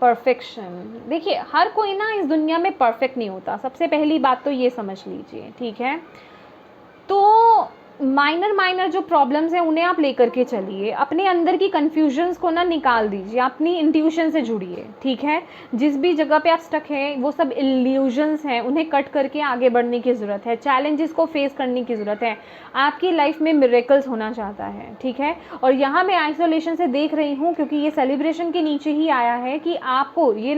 परफेक्शन, देखिए हर कोई ना इस दुनिया में परफेक्ट नहीं होता, सबसे पहली बात तो ये समझ लीजिए, ठीक है। तो माइनर जो प्रॉब्लम्स हैं उन्हें आप लेकर के चलिए, अपने अंदर की कन्फ्यूजन्स को ना निकाल दीजिए, अपनी इंट्यूशन से जुड़िए, ठीक है। जिस भी जगह पे आप स्टक हैं वो सब इल्यूजन्स हैं, उन्हें कट करके आगे बढ़ने की ज़रूरत है, चैलेंजेस को फेस करने की ज़रूरत है। आपकी लाइफ में मिरेकल्स होना चाहता है, ठीक है। और यहाँ मैं आइसोलेशन से देख रही हूँ क्योंकि ये सेलिब्रेशन के नीचे ही आया है कि आपको ये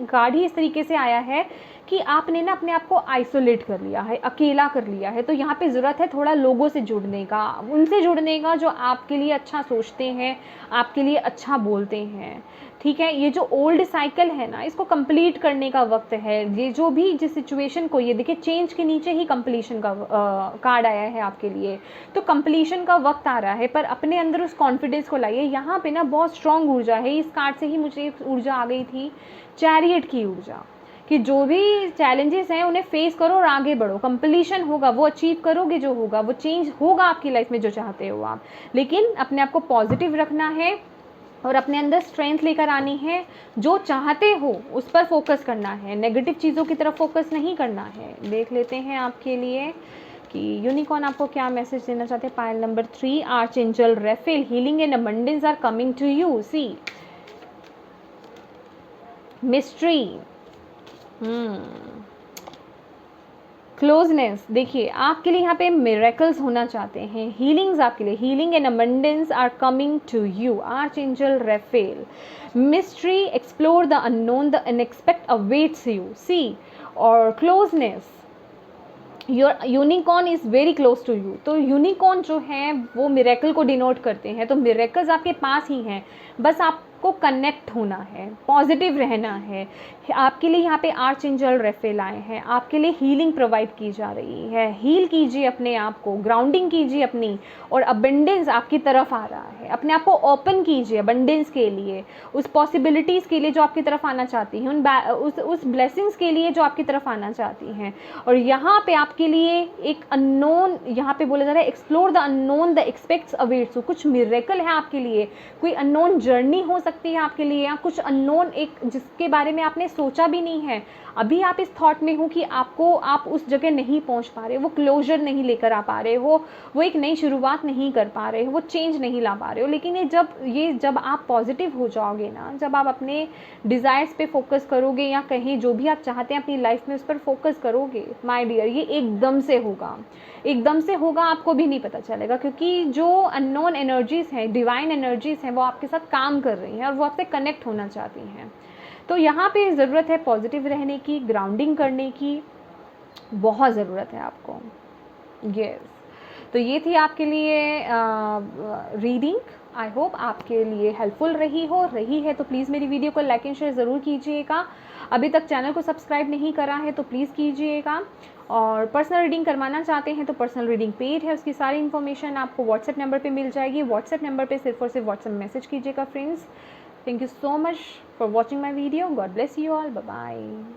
गार्ड ही इस तरीके से आया है कि आपने ना अपने आप को आइसोलेट कर लिया है, अकेला कर लिया है। तो यहाँ पे ज़रूरत है थोड़ा लोगों से जुड़ने का, उनसे जुड़ने का जो आपके लिए अच्छा सोचते हैं, आपके लिए अच्छा बोलते हैं, ठीक है। ये जो ओल्ड साइकिल है ना इसको कंप्लीट करने का वक्त है। ये जो भी जिस सिचुएशन को, ये देखिए चेंज के नीचे ही कंप्लीशन का कार्ड आया है आपके लिए, तो कंप्लीशन का वक्त आ रहा है, पर अपने अंदर उस कॉन्फिडेंस को लाइए। यहाँ पे ना बहुत स्ट्रांग ऊर्जा है, इस कार्ड से ही मुझे ऊर्जा आ गई थी, चैरियट की ऊर्जा, कि जो भी चैलेंजेस हैं उन्हें फेस करो और आगे बढ़ो, कंप्लीशन होगा, वो अचीव करोगे, जो होगा वो चेंज होगा आपकी लाइफ में जो चाहते हो आप। लेकिन अपने आप को पॉजिटिव रखना है और अपने अंदर स्ट्रेंथ लेकर आनी है, जो चाहते हो उस पर फोकस करना है, नेगेटिव चीज़ों की तरफ फोकस नहीं करना है। देख लेते हैं आपके लिए कि यूनिकॉर्न आपको क्या मैसेज देना चाहते हैं। Pile number 3, archangel Raphael, healing and abundance are coming to you. See mystery, closeness, देखिए आपके लिए यहाँ पे मिरेकल्स होना चाहते हैं, हीलिंग्स आपके लिए, healing and abundance are coming to you. Archangel Raphael, mystery, explore the unknown, the unexpected awaits you. See, और closeness, your unicorn is very close to you. तो यूनिकॉर्न जो है वो मिरेकल को डिनोट करते हैं, तो मिरेकल्स आपके पास ही हैं, बस आपको कनेक्ट होना है, पॉजिटिव रहना है। आपके लिए यहाँ पे आर्चएंजल रेफेल आए हैं, आपके लिए हीलिंग प्रोवाइड की जा रही है। हील कीजिए अपने आप को, ग्राउंडिंग कीजिए अपनी, और अबंडेंस आपकी तरफ आ रहा है। अपने आप को ओपन कीजिए अबंडेंस के लिए, उस पॉसिबिलिटीज़ के लिए जो आपकी तरफ आना चाहती हैं, उस ब्लेसिंग्स के लिए जो आपकी तरफ आना चाहती हैं। और यहाँ पे आपके लिए एक अननोन, यहाँ पे बोला जा रहा है explore the unknown, the aspects awaits you. कुछ मिरेकल है आपके लिए, कोई अननोन जर्नी हो सकती है आपके लिए, या कुछ अननोन एक जिसके बारे में आपने सोचा भी नहीं है। अभी आप इस थॉट में हो कि आप उस जगह नहीं पहुंच पा रहे हो, वो क्लोजर नहीं लेकर आ पा रहे हो, वो एक नई शुरुआत नहीं कर पा रहे हो, वो चेंज नहीं ला पा रहे हो। लेकिन जब आप पॉजिटिव हो जाओगे ना, जब आप अपने डिज़ायर्स पे फोकस करोगे, या कहीं जो भी आप चाहते हैं अपनी लाइफ में उस पर फोकस करोगे माय डियर, ये एकदम से होगा, एकदम से होगा, आपको भी नहीं पता चलेगा। क्योंकि जो अननोन एनर्जीज़ हैं, डिवाइन एनर्जीज़ हैं, वो आपके साथ काम कर रही हैं और वो आपसे कनेक्ट होना चाहती हैं। तो यहाँ पे ज़रूरत है पॉजिटिव रहने की, ग्राउंडिंग करने की, बहुत ज़रूरत है आपको। यस, तो ये थी आपके लिए रीडिंग। आई होप आपके लिए हेल्पफुल रही है तो प्लीज़ मेरी वीडियो को लाइक एंड शेयर ज़रूर कीजिएगा। अभी तक चैनल को सब्सक्राइब नहीं करा है तो प्लीज़ कीजिएगा। और पर्सनल रीडिंग करवाना चाहते हैं तो पर्सनल रीडिंग पेड है, उसकी सारी इन्फॉर्मेशन आपको व्हाट्सएप नंबर पे मिल जाएगी। व्हाट्सएप नंबर पे सिर्फ और सिर्फ व्हाट्सएप मैसेज कीजिएगा friends. Thank you so much for watching my video. God bless you all. Bye bye.